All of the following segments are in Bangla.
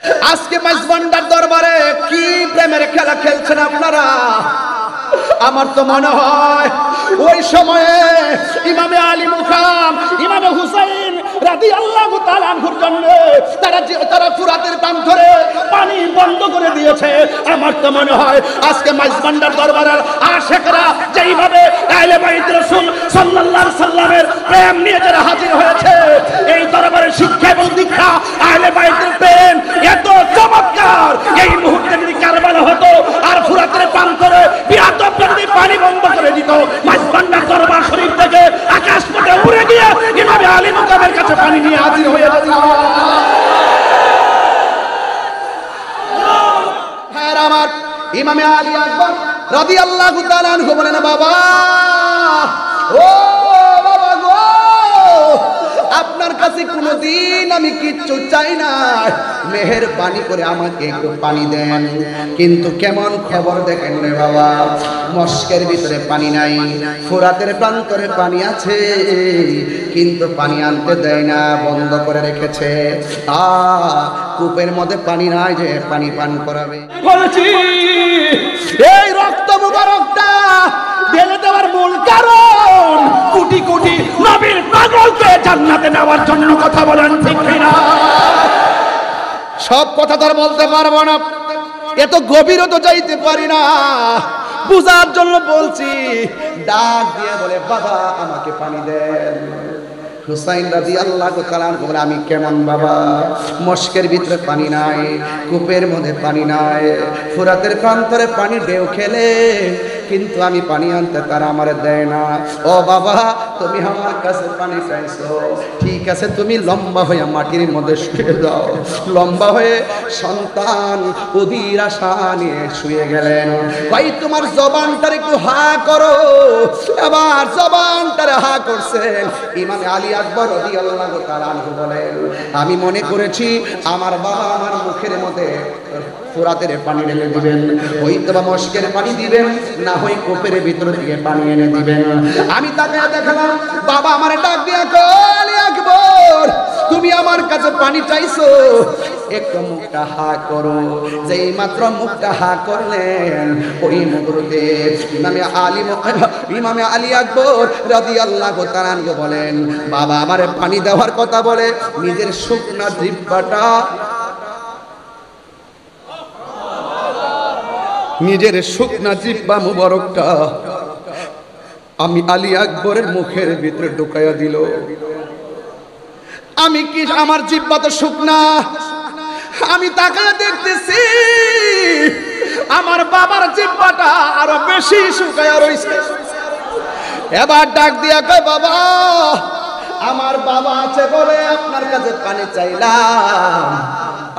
আজকে মাইজবান্ডার দরবারে কি প্রেমের খেলা খেলছেন আপনারা? আমার তো মনে হয় ওই সময়ে ইমামে আলী মুকাম ইমামে হুসাইন রাদিয়াল্লাহু তাআলা আনহুর জন্য তারা ফুরাতের প্রান্তরে পানি বন্ধ করে দিয়েছে। আমার তো মনে হয় আজকে মাইজবান্ডার দরবারের আশিকরা যেইভাবে আহলে বাইত রাসূল সাল্লাল্লাহু আলাইহি সাল্লামের প্রেম নিয়ে যারা হাজির হয়েছে, এই দরবারের শিক্ষা এবং দীক্ষা আহলে বাইতের প্রেম এত চমৎকার, এই মুহূর্তে যদি কারবালা হতো আর ফুরাতের প্রান্তরে বিয়াতব যদি পানি বন্ধ করে দিত, মাইজবান্ডার দরবার শরীফ থেকে আকাশ পথে উড়ে গিয়ে ইমামে আলী মুকামের কাছে পানি নিয়ে হাজির হয়ে যেত। হ্যাঁ আমার ইমামে আলী আকবর রাদিয়াল্লাহু তাআলা আনহু বলেন, বাবা ও বাবা গো, আপনার কাছে কোনোদিন আমি কিচ্ছু চাই না, মেহেরবানি করে আমাকে একটু পানি দেন। কিন্তু কেমন খবর দেখেন রে বাবা, মস্কের ভিতরে পানি নাই, ফুরাতের প্রান্তরে পানি আছে, কিন্তু পানি আনতে দেয় না, বন্ধ করে রেখেছে। কূপের মধ্যে পানি নাই যে পানি পান করাবে। বলছি এই রক্ত মুবারকটা ঢেলে দেওয়ার মূল কারণ কোটি কোটি নবীর পাগলকে জান্নাতে নেওয়ার জন্য। কথা বলেন ঠিক কিনা? সব কথা তো আর বলতে পারবো না, এত গভীরও তো যাইতে পারি না, বুঝার জন্য বলছি। ডাক দিয়ে বলে, বাবা আমাকে পানি দেন। হুসাইন রাদিয়াল্লাহু তাআলা আনহু বলে, আমি কেমন বাবা, মস্কের ভিতরে পানি নাই, কূপের মধ্যে পানি নাই, ফুরাতের প্রান্তরে পানি ঢেউ খেলে, কিন্তু আমি পানি আনতে তারা আমার দেয় না। ও বাবা তুমি আমার কাছে পানি চাইছো, ঠিক আছে, তুমি লম্বা হয়ে মাটির মধ্যে শুয়ে যাও। লম্বা হয়ে সন্তান অধীর আশা নিয়ে শুয়ে গেলেন। ভাই তোমার জবানটার একটু হা করো। এবার জবানটারে হা করছেন। ইমামে আলী আকবর রাদিয়াল্লাহু তাআলা আনহু বলেন, আমি মনে করেছি আমার বাবা আমার মুখের মধ্যে ফুরাতের পানি ঢেলে দিবেন, হয়তো বা মস্কের পানি দিবেন, না হয় কূপের ভিতর থেকে পানি এনে দিবেন। আমি তাকে দেখলাম বাবা আমার ডাক দিয়া কয়, আলী আকবর তুমি আমার কাছে পানি চাইছো, একটু মুখটা হা করো। যেই মাত্র মুখটা হা করলেন, ওই মুহূর্তে ইমামে আলী আকবর রাদিয়াল্লাহু তাআলা আনহু বলেন, বাবা আমারে পানি দেওয়ার কথা বলে নিজের শুকনা জিহ্বাটা, নিজের শুকনা জিহ্বা মুবারকটা আমি আলী আকবরের মুখের ভিতরে ঢুকাইয়া দিল। আমি কি, আমার জিহ্বা তো শুকনা, আমি তাকায় দেখতেছি আমার বাবার জিহ্বাটা আরো বেশি শুকায়া রইছে। এবার ডাক দিয়া কয়, বাবা আমার বাবা আছে বলে আপনার কাছে পানি চাইলাম,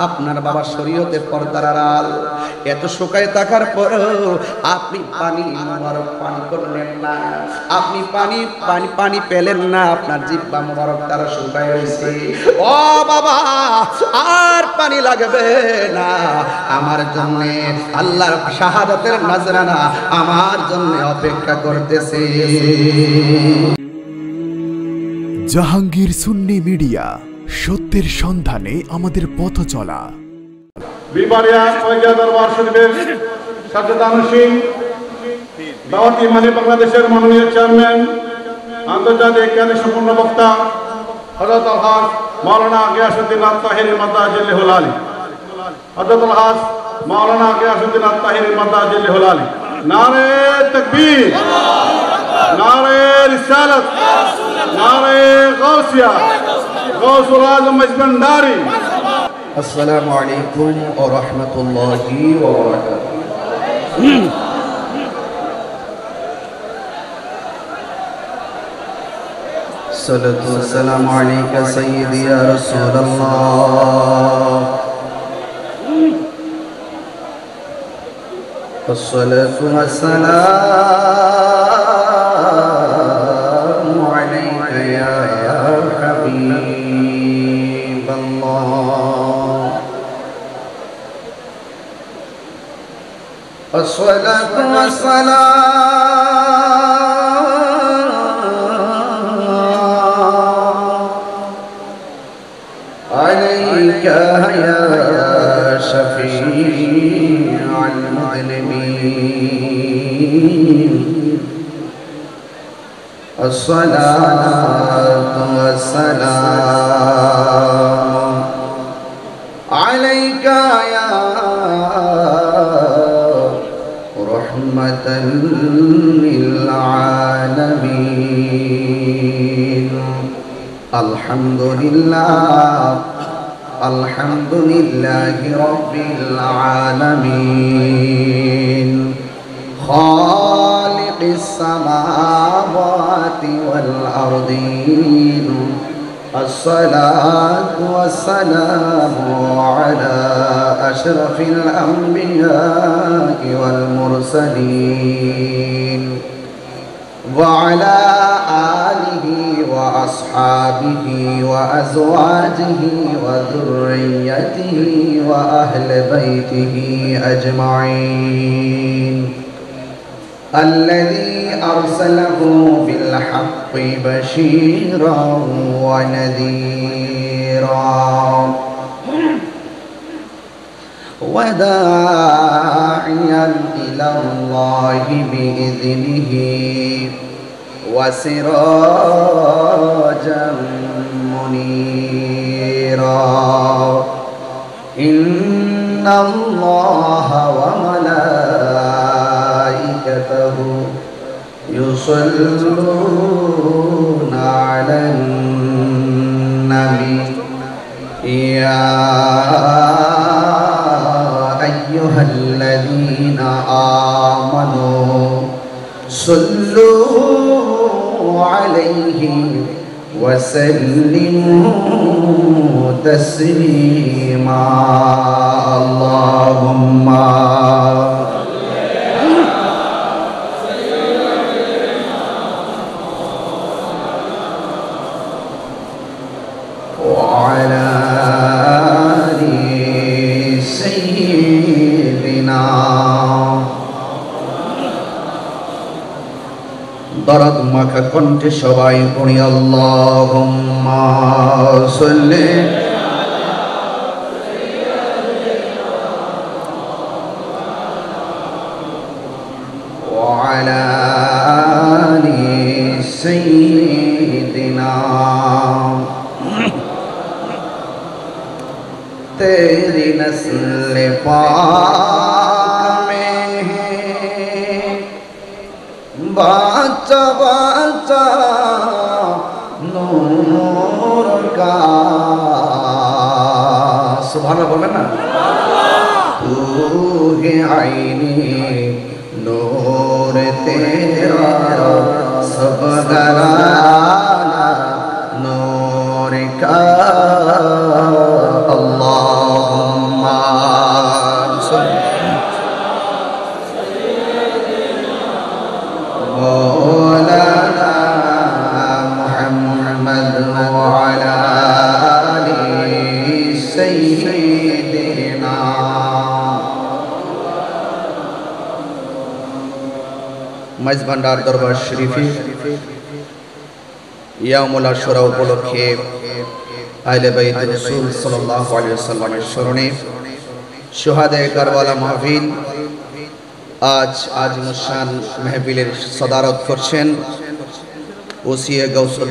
আপনার বাবা শরীয়তে পর্দার আড়াল, এত শুকায় থাকার পরেও আপনি পানি মুবারক পান করলেন না, আপনি পানি পেলেন না, আপনার জিহ্বা মুবারক তারা শুকায় হয়েছে। ও বাবা আর পানি লাগবে না, আমার জন্য আল্লাহর শাহাদাতের নজরানা আমার জন্য অপেক্ষা করতেছে। জাহাঙ্গীর সুন্নি মিডিয়া, সত্যের সন্ধানে আমাদের পথ চলা। বিবারিয়া ওয়াকিয়া দরবার শরীফের সাজ্জাদানুশীন দাওয়াতি মানে বাংলাদেশের মাননীয় চেয়ারম্যান, আন্তর্জাতিক খ্যাতি সম্পন্ন বক্তা হযরত আলহাজ মাওলানা গিয়াসউদ্দিন আত-তাহিরি মাদাজিল্লাহুল আলী, হযরত আলহাজ মাওলানা গিয়াসউদ্দিন আত-তাহিরি মাদাজিল্লাহুল আলী। নারে তাকবীর, নারে রিসালাত, নারে গাউসিয়া, গাউসুল আজম মাইজবান্ডারি। আসসালামু আলাইকুম ওয়া রাহমাতুল্লাহি ওয়া বারাকাতুহু। সালাতু ওয়াসসালামু আলাইকা সাইয়্যিদি ইয়া রাসূলুল্লাহ, আসসালাতু ওয়াসসালামু আলাইকা ইয়া হাবিবাল্লাহ, আসসালাতু ওয়াসসালামু আলাইকা ইয়া المذنبين الصلاة والسلام عليك يا رحمة للعالمين الحمد لله رب العالمين خالق السماوات والأرضين الصلاة والسلام على أشرف الأنبياء والمرسلين وعلى آله وأصحابه وأزواجه وذريته وأهل بيته أجمعين الذي أرسله بالحق بشيرا ونذيرا وداعيا إلى الله بإذنه وسراجا منيرا إن الله وملائكته يصلون على النبي يا أيها الذين آمنوا صلوا عليه وسلموا تسليما اللهم وعلى آل سيدنا দরদ মাখা কণ্ঠে সবাই পড়ি আল্লাহুম্মা সাল্লি ওয়া আলা আলি সাইয়্যিদিনা তেরি নসলে পাক মে বাচ্চা বাচ্চা নূর का सुभान बोले ना तू है आईने नूर तेरा सब घराना नूर का अल्लाहुम्मा مولانا محمد وعلى آل سيدنا মাইজ ভান্ডার দরবার শরীফে ইয়াউমুল আশুরা উপলক্ষে আহলে বাইত রাসূল সাল্লাল্লাহু আলাইহি ওয়াসাল্লামের স্মরণে শুহাদায়ে কারবালা মাহফিল আজ আজিমুশান মাহফিলের সদারত করছেন ওসিয়ে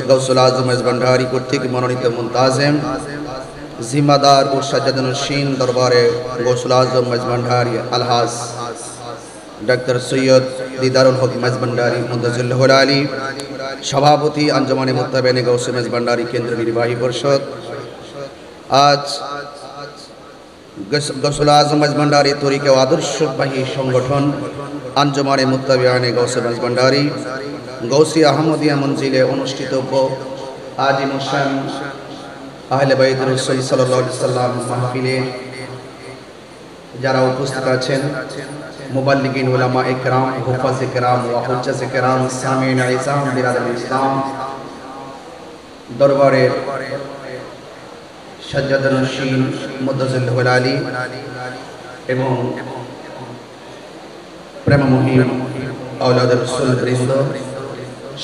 গৌসুল আজম মেজবান্ডারি কর্তৃক মনোনীত মুনতাজেম জিম্মাদার ও সাজ্জাদুন্নশীন দরবারে গৌসুল আজম মেজবান্ডারি আলহাজ ডক্টর সৈয়দ দিদারুল হক মেজবান্ডারি মুদাজিল্লাহ আলী সভাপতি আঞ্জুমানে মুত্তাবিনে গৌসে মেজবান্ডারি কেন্দ্র নির্বাহী পরিষদ আজ গৌসুল আজম মেজবান্ডারি তরিকা ও আদর্শবাহী সংগঠন আঞ্জুমানে মুত্তাবিনে গৌসে মেজবান্ডারি গৌসি আহমদিয়া মঞ্জিলে অনুষ্ঠিতব্য আজিমুশান আহলে বাইত রাসূল সাল্লাল্লাহু আলাইহি ওয়াসাল্লাম মাহফিলে যারা উপস্থিত আছেন মুবাল্লিগিন উলামা ইকরাম হুফাজ ইকরাম ওয়া হুজ্জাত ইকরাম সামিন ইসলাম বিরাদর ইসলাম দরবারের সাজ্জাদুন্নশীন মুদাজিল্লাহ আলী এবং প্রেমমোহী আওলাদ রাসূল বৃন্দ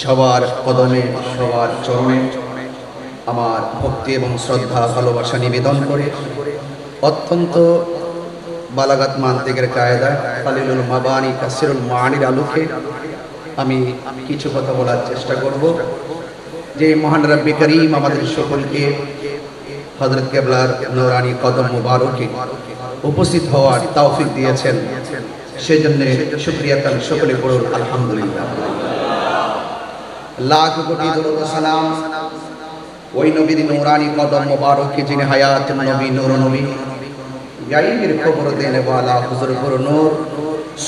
সবার কদমে সবার চরণে আমার ভক্তি এবং শ্রদ্ধা ভালোবাসা নিবেদন করে অত্যন্ত বালাগাত মান্তিকের কায়দা কালিলুল মাবানি কাসিরুল মানির আলোকে আমি কিছু কথা বলার চেষ্টা করব। যে মহান রব্বে করিম আমাদের সকলকে হযরত কেবলার নূরানি কদম মুবারকে উপস্থিত হওয়ার তৌফিক দিয়েছেন, সেজন্য শুকরিয়া তার সকলে পড়ুন আলহামদুলিল্লাহ। লাখ কোটি দরুদ ও সালাম ওই নবীর নূরানি কদম মুবারকে যিনি হায়াত নবী নূর নবী গায়বের খবর দেনে ওয়ালা হুজুর পুরো নূর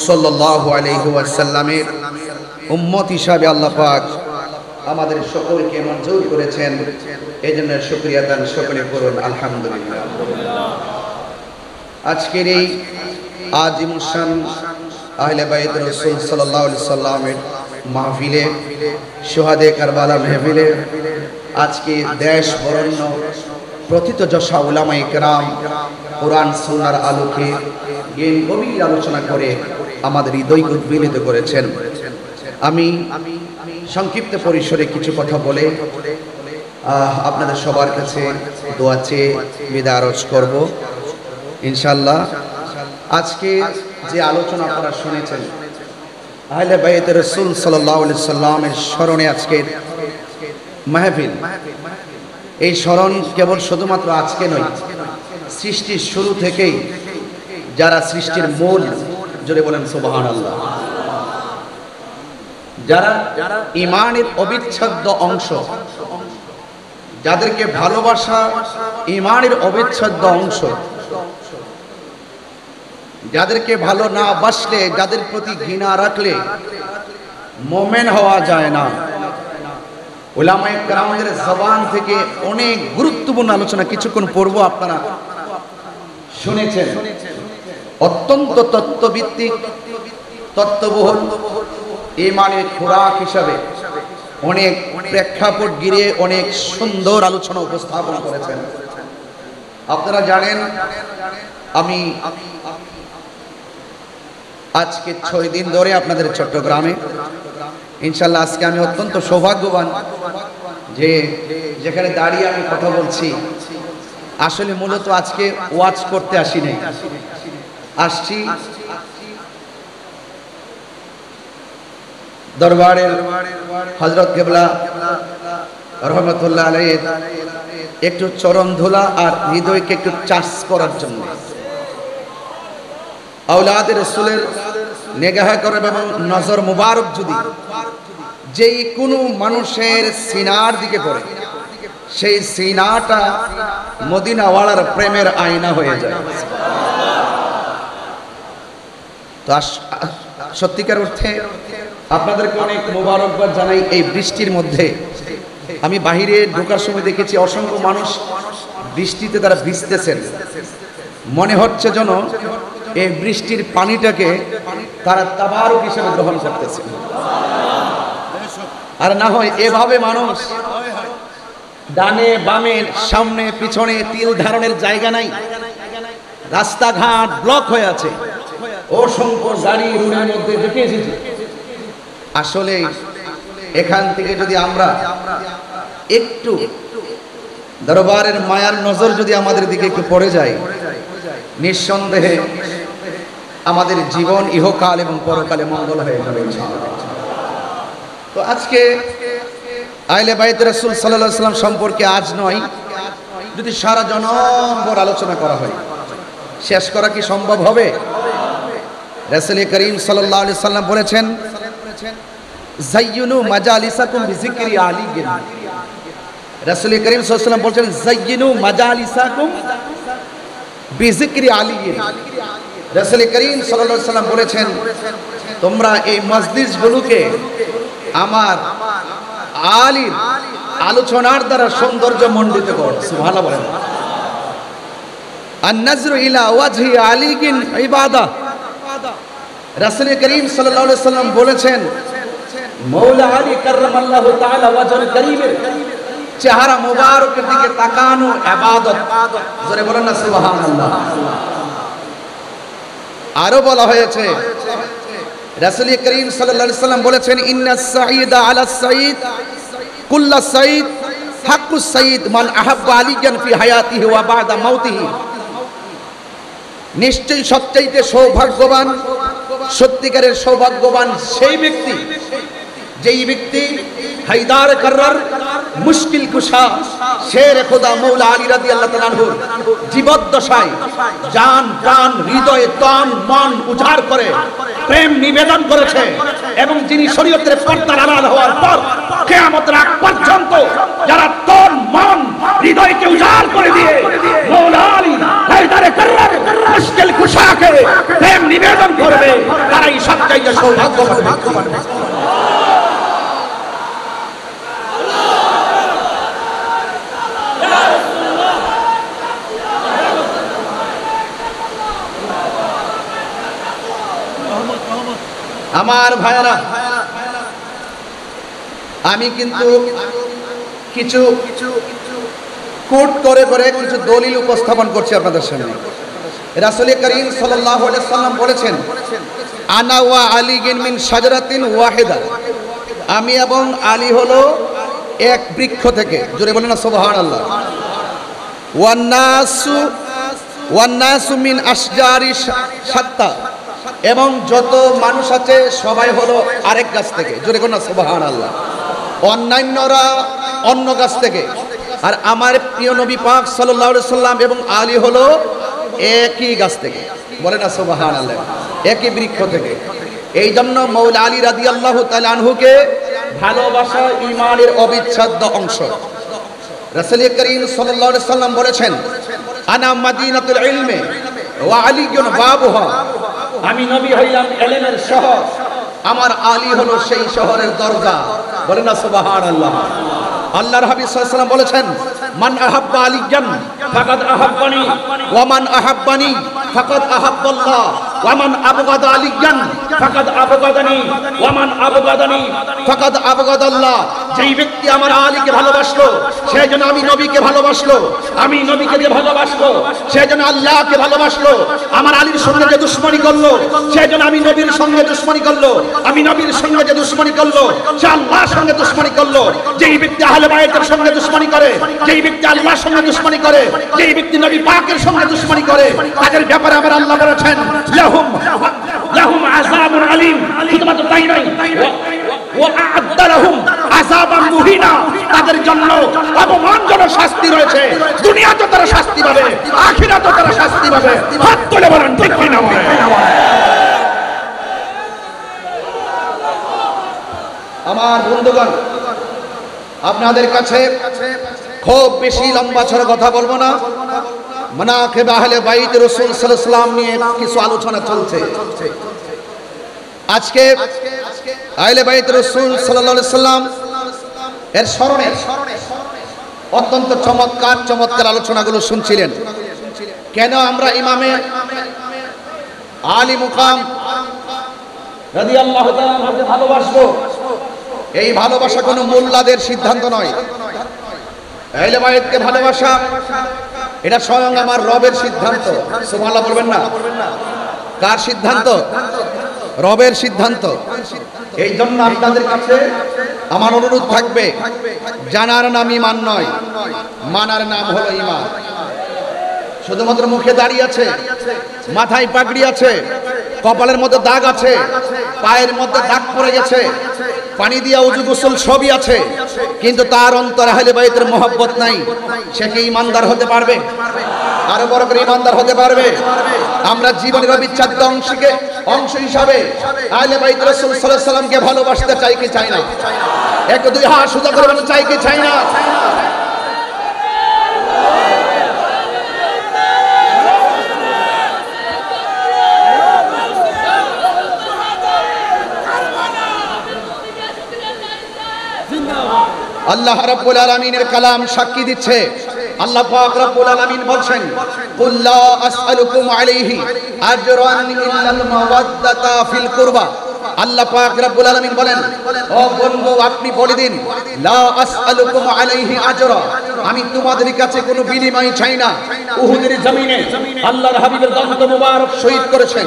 সাল্লাল্লাহু আলাইহি ওয়াসাল্লামের উম্মত হিসাবে আল্লাহ পাক আমাদের সকলকে মঞ্জুর করেছেন, এজন্য শুকরিয়া দান সকলে করুন আলহামদুলিল্লাহ। আজকের এই আজিমুল শান আহলে বাইত রাসূল সাল্লাল্লাহু আলাইহি সাল্লামের মাহফিলে, শুহাদে কারবালা মাহফিলে আজকে দেশ বরেণ্য প্রথিতযশা উলামায়ে কেরাম কোরআন সুন্নাহর আলোকে জ্ঞান গভীর আলোচনা করে আমাদের হৃদয়কে উদ্বেলিত করেছেন। আমি সংক্ষিপ্ত পরিসরে কিছু কথা বলে আপনাদের সবার কাছে দোয়া চেয়ে বিদায় আরজ করব ইনশাআল্লাহ। আজকে যে আলোচনা আপনারা শুনেছেন আহলে বাইত রাসূল সাল্লাল্লাহু আলাইহি সাল্লামের স্মরণে আজকের মাহফিল, এই স্মরণ কেবল শুধুমাত্র আজকে নয়, সৃষ্টির শুরু থেকেই যারা সৃষ্টির মূল, জোরে বলেন সুবহানাল্লাহ, যারা ঈমানের অবিচ্ছেদ্য অংশ, যাদেরকে ভালোবাসা ঈমানের অবিচ্ছেদ্য অংশ, যাদেরকে ভালো না বাসলে, যাদের প্রতি ঘৃণা রাখলে মুমিন হওয়া যায় না। উলামায়ে কেরামদের জবান থেকে অনেক গুরুত্বপূর্ণ আলোচনা কিছুক্ষণ পূর্ব আপনারা শুনেছেন। অত্যন্ত তত্ত্বভিত্তিক, তত্ত্ববহুল ঈমানের খোরাক হিসাবে অনেক প্রেক্ষাপট ঘিরে অনেক সুন্দর আলোচনা উপস্থাপন করেছেন। আপনারা জানেন আমি আজকে 6 দিন ধরে আপনাদের চট্টগ্রামে, ইনশাআল্লাহ আজকে আমি অত্যন্ত সৌভাগ্যবান যে যেখানে দাঁড়িয়ে আমি কথা বলছি। আসলে মূলত আজকে ওয়াজ করতে আসি নাই, আসছি দরবারের হযরত কেবলা রহমাতুল্লাহ আলাইহি একটু চরণ ধুলা আর হৃদয়কে একটু চার্জ করার জন্য। আওলাদে রাসূলের নেগাহ করে এবং নজর মুবারক যদি যেই কোনো মানুষের সিনার দিকে পড়ে, সেই সিনাটা মদিনাওয়ালার প্রেমের আয়না হয়ে যায়। তো সত্যিকার অর্থে আপনাদেরকে অনেক মোবারকবাদ জানাই। এই বৃষ্টির মধ্যে আমি বাহিরে ঢোকার সময় দেখেছি অসংখ্য মানুষ বৃষ্টিতে তারা ভিজতেছেন, মনে হচ্ছে যেন এই বৃষ্টির পানিটাকে তারা তাবারুক হিসেবে গ্রহণ করতেছে। আর না হয় এভাবে মানুষ ডানে বামে সামনে পিছনে তিল ধারণের জায়গা নাই, রাস্তাঘাট ব্লক হয়ে আছে, অসংখ্য গাড়ি রোডের মধ্যে ঢুকে এসেছে। আসলে এখান থেকে যদি আমরা একটু দরবারের মায়ার নজর যদি আমাদের দিকে একটু পড়ে যায়, নিঃসন্দেহে আমাদের জীবন ইহকাল এবং পরকালে মঙ্গল হয়ে যাবে ইনশাআল্লাহ। তো আজকে আহলে বাইত রাসূল সাল্লাল্লাহু আলাইহি সাল্লাম সম্পর্কে আজ নয়, যদি সারা জনমভর আলোচনা করা হয়, শেষ করা কি সম্ভব হবে? রাসূল করিম সাল্লাল্লাহু আলাইহি সাল্লাম বলেছেন, যায়্যিনু মাজালিসাকুম বিযিকরি আলিয়্যিন। রাসূল করিম সাল্লাল্লাহু আলাইহি সাল্লাম বলেছেন, যায়্যিনু মাজালিসাকুম বিযিকরি আলিয়্যিন। রাসূল করিম সাল্লাল্লাহু আলাইহি সাল্লাম বলেছেন, তোমরা এই মজলিসগুলোকে আমার আলীর আলোচনার দ্বারা সৌন্দর্য মণ্ডিত করো। সুবহানাল্লাহ বলেন। আন-নাজরু ইলা ওয়াজহি আলিয়্যিন ইবাদাহ। রাসূল করিম সাল্লাল্লাহু আলাইহি সাল্লাম বলেছেন, মওলা আলী কাররামাল্লাহু তাআলা ওয়াজহুল কারীমের চেহারা মুবারকের দিকে তাকানো ইবাদত। জোরে বলেন না সুবহানাল্লাহ। আরো বলা হয়েছে, রাসূল করিম সাল্লাল্লাহু আলাইহি সাল্লাম বলেছেন, ইন্নাস সাঈদা আলাস সাঈদ কুল্লাস সাঈদ হাক্কুস সাঈদ মান আহাব্বা আলিয়ান ফি হায়াতিহি ওয়া বা'দা মাউতিহি। নিশ্চয়ই সবচাইতে সৌভাগ্যবান, সত্যিকারের সৌভাগ্যবান সেই ব্যক্তি যেই ব্যক্তি হায়দার কাররার, মুশকিল কুশা, শের খোদা মৌলা আলী রাদিয়াল্লাহু তাআলা আনহু জীবদ্দশায় জান প্রাণ হৃদয় তন মন উজাড় করে প্রেম নিবেদন করেছে, এবং যিনি শরীয়তের পর্দার আড়াল হওয়ার পর কিয়ামতের আগ পর্যন্ত যারা তন মন হৃদয়কে উজাড় করে দিয়ে মৌলা আলী হায়দার কাররার মুশকিল কুশাকে প্রেম নিবেদন করবে, তারাই সবচাইতে সৌভাগ্যবান। আমার ভাইরা, আমি কিন্তু কিছু কোট করে করে কিছু দলিল উপস্থাপন করছি আপনাদের সামনে। রাসূল করিম সাল্লাল্লাহু আলাইহি ওয়াসাল্লাম বলেছেন, আনা ওয়া আলী মিন শাজারাতিন ওয়াহিদা, আমি এবং আলী হলো এক বৃক্ষ থেকে। জোরে বলেন না সুবহানাল্লাহ। ওয়ান নাসু মিন আশজারি শাত্তা, এবং যত মানুষ আছে সবাই হলো আরেক গাছ থেকে। জোরে বলেন না সুবহানাল্লাহ। অন্যান্যরা অন্য গাছ থেকে, আর আমার প্রিয় নবী পাক সাল্লাল্লাহু আলাইহি সাল্লাম এবং আলী হলো একই গাছ থেকে। বলেন না সুবহানাল্লাহ, একই বৃক্ষ থেকে। এই জন্য মৌলা আলী রাদিয়াল্লাহু তাআলা আনহুকে ভালোবাসা ঈমানের অবিচ্ছেদ্য অংশ। রাসূল করিম সাল্লাল্লাহু আলাইহি সাল্লাম বলেছেন, আনা মাদিনাতুল ইলমি ওয়া আলীয়ুন বাবুহা, আমি নবী হইলাম ইলমের শহর, আমার আলী হলো সেই শহরের দরজা। বলেন না সুবহানাল্লাহ। আল্লাহর হাবিব সাল্লাল্লাহু আলাইহি ওয়াসাল্লাম বলেছেন, মান আহাব্বা আলিয়ান ফাকাদ আহাব্বানি ওয়া মান আহাব্বানি ফাকাদ আহাব্বাল্লাহ ওয়া মান আবগাদা আলিয়ান ফাকাদ আবগাদানি ওয়া মান আবগাদানি ফাকাদ আবগাদাল্লাহ। যেই ব্যক্তি আমার আলীকে ভালোবাসলো সে যেন আমি নবীকে ভালোবাসলো, আমি নবীকে যে ভালোবাসলো সে যেন আল্লাহকে ভালোবাসলো। আমার আলীর সঙ্গে যে দুশমনি করলো সে যেন আমি নবীর সঙ্গে দুশমনি করলো, আমি নবীর সঙ্গে যে দুশমনি করলো সে আল্লাহর সঙ্গে দুশমনি করলো। যেই ব্যক্তি আহলে বায়তের সঙ্গে দুশমনি করে, যেই ব্যক্তি আল্লাহর সঙ্গে দুশমনি করে, যেই ব্যক্তি নবী পাকের সঙ্গে দুশমনি করে, তাদের ব্যাপারে আমার আল্লাহ বলেছেন, লাহুম আযাবুন আলীম। শুধুমাত্র তাই নয়, ওয়া আ'আদ্দা লাহুম আযাবান মুহিনা, তাদের জন্য অপমানজনক শাস্তি রয়েছে। দুনিয়াতে তারা শাস্তি পাবে, আখিরাতে তারা শাস্তি পাবে। হাত তুলে বলেন ঠিক কি না? আমার বন্ধুগণ, আপনাদের কাছে খুব বেশি লম্বা ছড়া কথা বলবো না। মানাকিব আহলে বাইত রাসূল সাল্লাল্লাহু আলাইহি ওয়াসাল্লাম নিয়ে কিছু আলোচনা চলছে। আজকে আহলে বাইত রাসূল সাল্লাল্লাহু আলাইহি ওয়াসাল্লাম এর স্মরণে অত্যন্ত চমৎকার চমৎকার আলোচনাগুলো শুনছিলেন। কেন আমরা ইমামে আলী মুকাম রাদিয়াল্লাহু তাআলা আনহুকে ভালোবাসবো? এই ভালোবাসা কোনো মোল্লাদের সিদ্ধান্ত নয়। আহলে বাইতকে ভালোবাসা এটা স্বয়ং আমার রবের সিদ্ধান্ত। সুবহানাল্লাহ বলবেন না? কার সিদ্ধান্ত? রবের সিদ্ধান্ত। এই জন্য আপনাদের কাছে আমার অনুরোধ থাকবে, জানার নাম ঈমান নয়, মানার নাম হলো ঈমান। শুধুমাত্র মুখে দাড়ি আছে, মাথায় পাগড়ি আছে, কপালের মধ্যে দাগ আছে, পায়ের মধ্যে দাগ পড়ে গেছে, পানি দিয়া ওযু গোসল সবই আছে, কিন্তু তার অন্তরে আহলে বাইতের মহব্বত নাই, সে কি ঈমানদার হতে পারবে? আরো বড় করে ঈমানদার হতে পারবে? আমরা জীবনের অবিচ্ছেদ্য অংশ হিসাবে আহলে বাইত রাসূল সাল্লাল্লাহু আলাইহি ওয়াসাল্লামকে ভালোবাসতে চাই কি চাই না? এক দুই হাত সোজা করে বলতে চাই কি চাই না? আল্লাহ রাব্বুল আলামিনের কালাম সাক্ষী দিচ্ছে। আল্লাহ পাক রব্বুল আলামিন বলছেন, কুল লা আসআলুকুম আলাইহি আজরান ইল্লাল মাওয়াদ্দাতা ফিল কুরবা। আল্লাহ পাক রব্বুল আলামিন বলেন, ও বন্ধু আপনি বলে দিন, লা আসআলুকুম আলাইহি আজরা, আমি তোমাদের কাছে কোনো বিনিময় চাই না। উহুদের জমিনে আল্লাহর হাবিবের দন্ত মুবারক শহীদ করেছেন,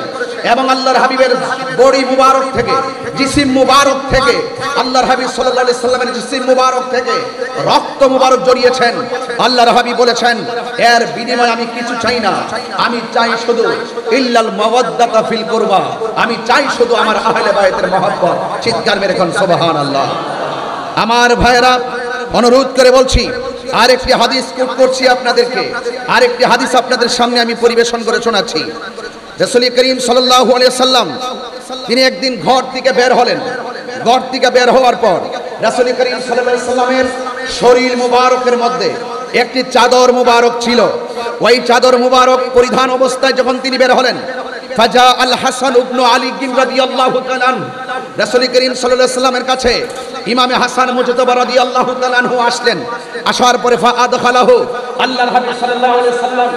এবং আল্লাহর হাবিবের বডি মুবারক থেকে, জিসিম মুবারক থেকে, আল্লাহর হাবিব সাল্লাল্লাহু আলাইহি সাল্লামের জিসিম মুবারক থেকে রক্ত মুবারক জড়িয়েছেন। আল্লাহর হাবিব বলেছেন, এর বিনিময়ে আমি কিছু চাই না, আমি চাই শুধু ইল্লাল মাওয়াদ্দাতা ফিল কুরবা, আমি চাই শুধু আমার আহলে বায়তের মহব্বত। চিৎকার মেরে কোন সুবহানাল্লাহ। আমার ভাইরা, অনুরোধ করে বলছি, আরেকটি হাদিস কোট করছি আপনাদেরকে, আরেকটি হাদিস আপনাদের সামনে আমি পরিবেশন করে শোনাচ্ছি। রাসূল করিম সাল্লাল্লাহু আলাইহি সাল্লাম তিনি একদিন ঘর থেকে বের হলেন। ঘর থেকে বের হওয়ার পর রাসূল করিম সাল্লাল্লাহু আলাইহি সাল্লামের শরীর মুবারকের মধ্যে একটি চাদর মুবারক ছিল। ওই চাদর মুবারক পরিধান অবস্থায় যখন তিনি বের হলেন, ফাজা আল হাসান ইবনে আলী রাদিয়াল্লাহু তাআলা আনহু, রাসূল করিম সাল্লাল্লাহু আলাইহি সাল্লামের কাছে ইমামে হাসান মুজতবা রাদিয়াল্লাহু তাআলা আনহু আসলেন। আসার পরে ফাআদখালাহু, আল্লাহর হাবিব সাল্লাল্লাহু আলাইহি সাল্লাম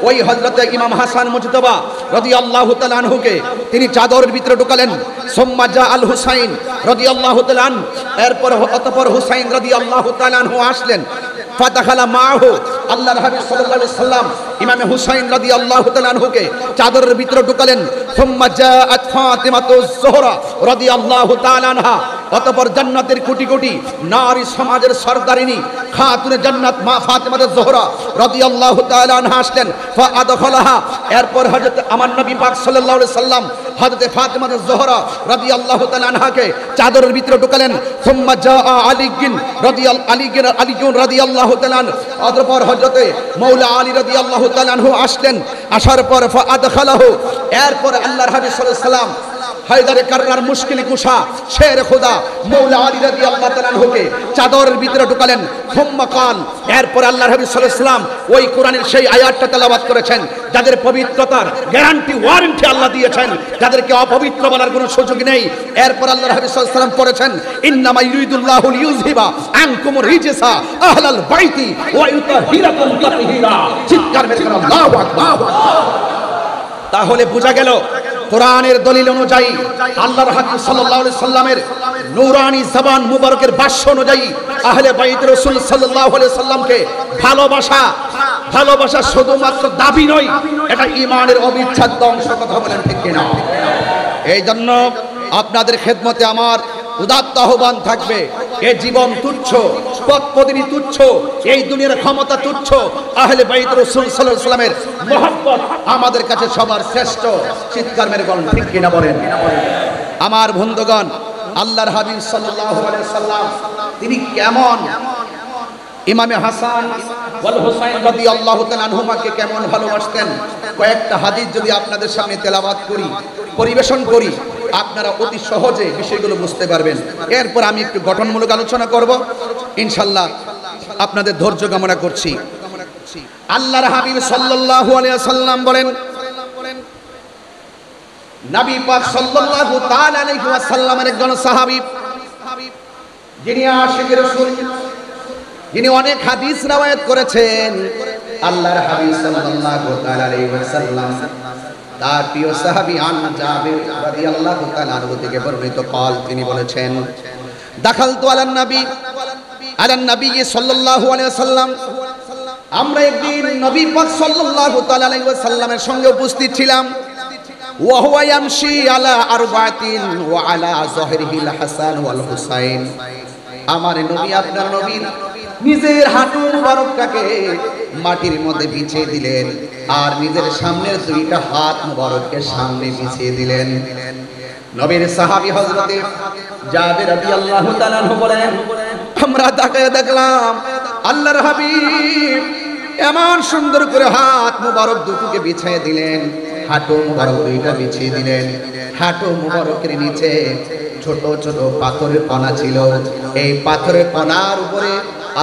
ওই হযরতে ইমাম হাসান মুজতবা রাদিয়াল্লাহু তাআলা আনহুকে তিনি চাদরের ভিতরে ঢুকালেন। সুম্মা জা আল হুসাইন রাদিয়াল্লাহু তাআলা আনহু, এরপর অতঃপর হুসাইন রাদিয়াল্লাহু তাআলা আনহু আসলেন। ফাতাখালা মাহু, আল্লাহর হাবিব সাল্লাল্লাহু আলাইহি সাল্লাম ইমামে হুসাইন রাদিয়াল্লাহু তাআলা আনহুকে চাদরের ভিতরে ঢুকালেন। সুম্মা জাআত ফাতিমাতুজ যোহরা রাদিয়াল্লাহু তাআলা আনহা, অতঃপর জান্নাতের কোটি কোটি নারী সমাজের সরদারিনী খাতুনে জান্নাত মা ফাতিমাতুজ যোহরা রাদিয়াল্লাহু তাআলা আনহা আসলেন। ফাআদখালাহা, এরপর হযরত আমার নবী পাক সাল্লাল্লাহু আলাইহি সাল্লাম হযরত ফাতিমাতুজ যোহরা রাদিয়াল্লাহু তাআলা আনহাকে চাদরের ভিতরে ঢুকালেন। সুম্মা জাআ আলীগিন রাদিয়াল্লাহু তাআলা, অতঃপর হযরত মাওলা আলী রাদিয়াল্লাহু তাআলা আনহু আসলেন। আসার পর ফাআদখালাহু, এরপর আল্লাহর হাবিব সাল্লাল্লাহু আলাইহি সাল্লাম হায়দারে কাররার মুশকিল কুশা শের খোদা মাওলা আলী রাদিয়াল্লাহু তাআলা আনহুকে চাদরের ভিতরে ঢুকালেন। সুম্মা কাল, এরপর আল্লাহর হাবিব সাল্লাল্লাহু আলাইহি সাল্লাম ওই কোরআনের সেই আয়াতটা তেলাওয়াত করেছেন যাদের পবিত্রতার গ্যারান্টি ওয়ারেন্টি আল্লাহ দিয়েছেন, যাদেরকে অপবিত্র বলার কোনো সুযোগ নেই। এরপর আল্লাহর হাবিব সাল্লাল্লাহু আলাইহি সাল্লাম পড়েছেন, ইন্নামা ইউরিদুল্লাহু লিইউযহিবা আনকুম রিজসা আহলাল বাইতি ওয়া ইউতাহিরাকুম তাতহীরা। চিৎকার মেরে বলুন আল্লাহু আকবার। তাহলে বোঝা গেল কোরআনের দলিল অনুযায়ী, আল্লাহর হাবিব সাল্লাল্লাহু আলাইহি সাল্লামের নূরানি জবান মুবারকের ভাষ্য অনুযায়ী আহলে বাইত রাসূল সাল্লাল্লাহু আলাইহি সাল্লামকে ভালোবাসা শুধুমাত্র দাবি নয়, এটা ঈমানের অবিচ্ছেদ্য অংশ। কথা বলেন ঠিক কিনা? এই জন্য আপনাদের খেদমতে আমার উদাত্ত আহ্বান থাকবে, এই জীবন তুচ্ছ, পথ পদবি তুচ্ছ, এই দুনিয়ার ক্ষমতা তুচ্ছ, আহলে বাইত রাসূল সাল্লাল্লাহু আলাইহি সাল্লামের মহব্বত আমাদের কাছে সবার শ্রেষ্ঠ। চিৎকার মেরে বলেন ঠিক কিনা বলেন। আমার বন্ধুগণ, আল্লাহর হাবিব সাল্লাল্লাহু আলাইহি সাল্লাম তিনি কেমন ইমামে হাসান ওয়াল হুসাইন রাদিয়াল্লাহু তাআলা আনহুমাকে কেমন ভালোবাসতেন, কয়েকটা হাদিস যদি আপনাদের সামনে তেলাওয়াত করি, পরিবেশন করি, আপনারা অতি সহজে বিষয়গুলো বুঝতে পারবেন। এরপর আমি একটু গঠনমূলক আলোচনা করব ইনশাআল্লাহ, আপনাদের ধৈর্য কামনা করছি। আল্লাহর হাবিব সাল্লাল্লাহু আলাইহি ওয়াসাল্লাম বলেন, নবী পাক সাল্লাল্লাহু তাআলা আলাইহি ওয়াসাল্লামের একজন সাহাবী, যিনি আশিকে রাসূল, যিনি অনেক হাদিস রওয়ায়াত করেছেন, আল্লাহর হাবিব সাল্লাল্লাহু তাআলা আলাইহি ওয়াসাল্লাম তার প্রিয় সাহাবী আন জাবির রাদিয়াল্লাহু তাআলা আনহু থেকে বর্ণিত قال, তিনি বলেছেন, দাখালতু আলান নবী সাল্লাল্লাহু আলাইহি ওয়াসাল্লাম, আমরা একদিন নবী পাক সাল্লাল্লাহু তাআলা আলাইহি ওয়াসাল্লামের সঙ্গে উপস্থিত ছিলাম। ওয়া হুয়া ইয়ামশি আলা আরবাতিন ওয়া আলা যাহরিহিল হাসান ওয়াল হুসাইন, আমার নবী, আপনার নবী নিজের হাঁটু মুবারকটাকে মাটির মধ্যে বিছিয়ে দিলেন আর নিজের সামনের দুইটা হাত মুবারককে সামনে বিছিয়ে দিলেন। নবীর সাহাবী হযরতে জাবের রাদিয়াল্লাহু তাআলা আনহু বলেন, আমরা তাকায় দেখলাম আল্লাহর হাবিব এমন সুন্দর করে হাত মুবারক দুটোকে বিছিয়ে দিলেন, হাঁটু মুবারক দুইটা বিছিয়ে দিলেন। হাঁটু মুবারকের নিচে ছোট ছোট পাথরের কণা ছিল, এই পাথরের কণার উপরে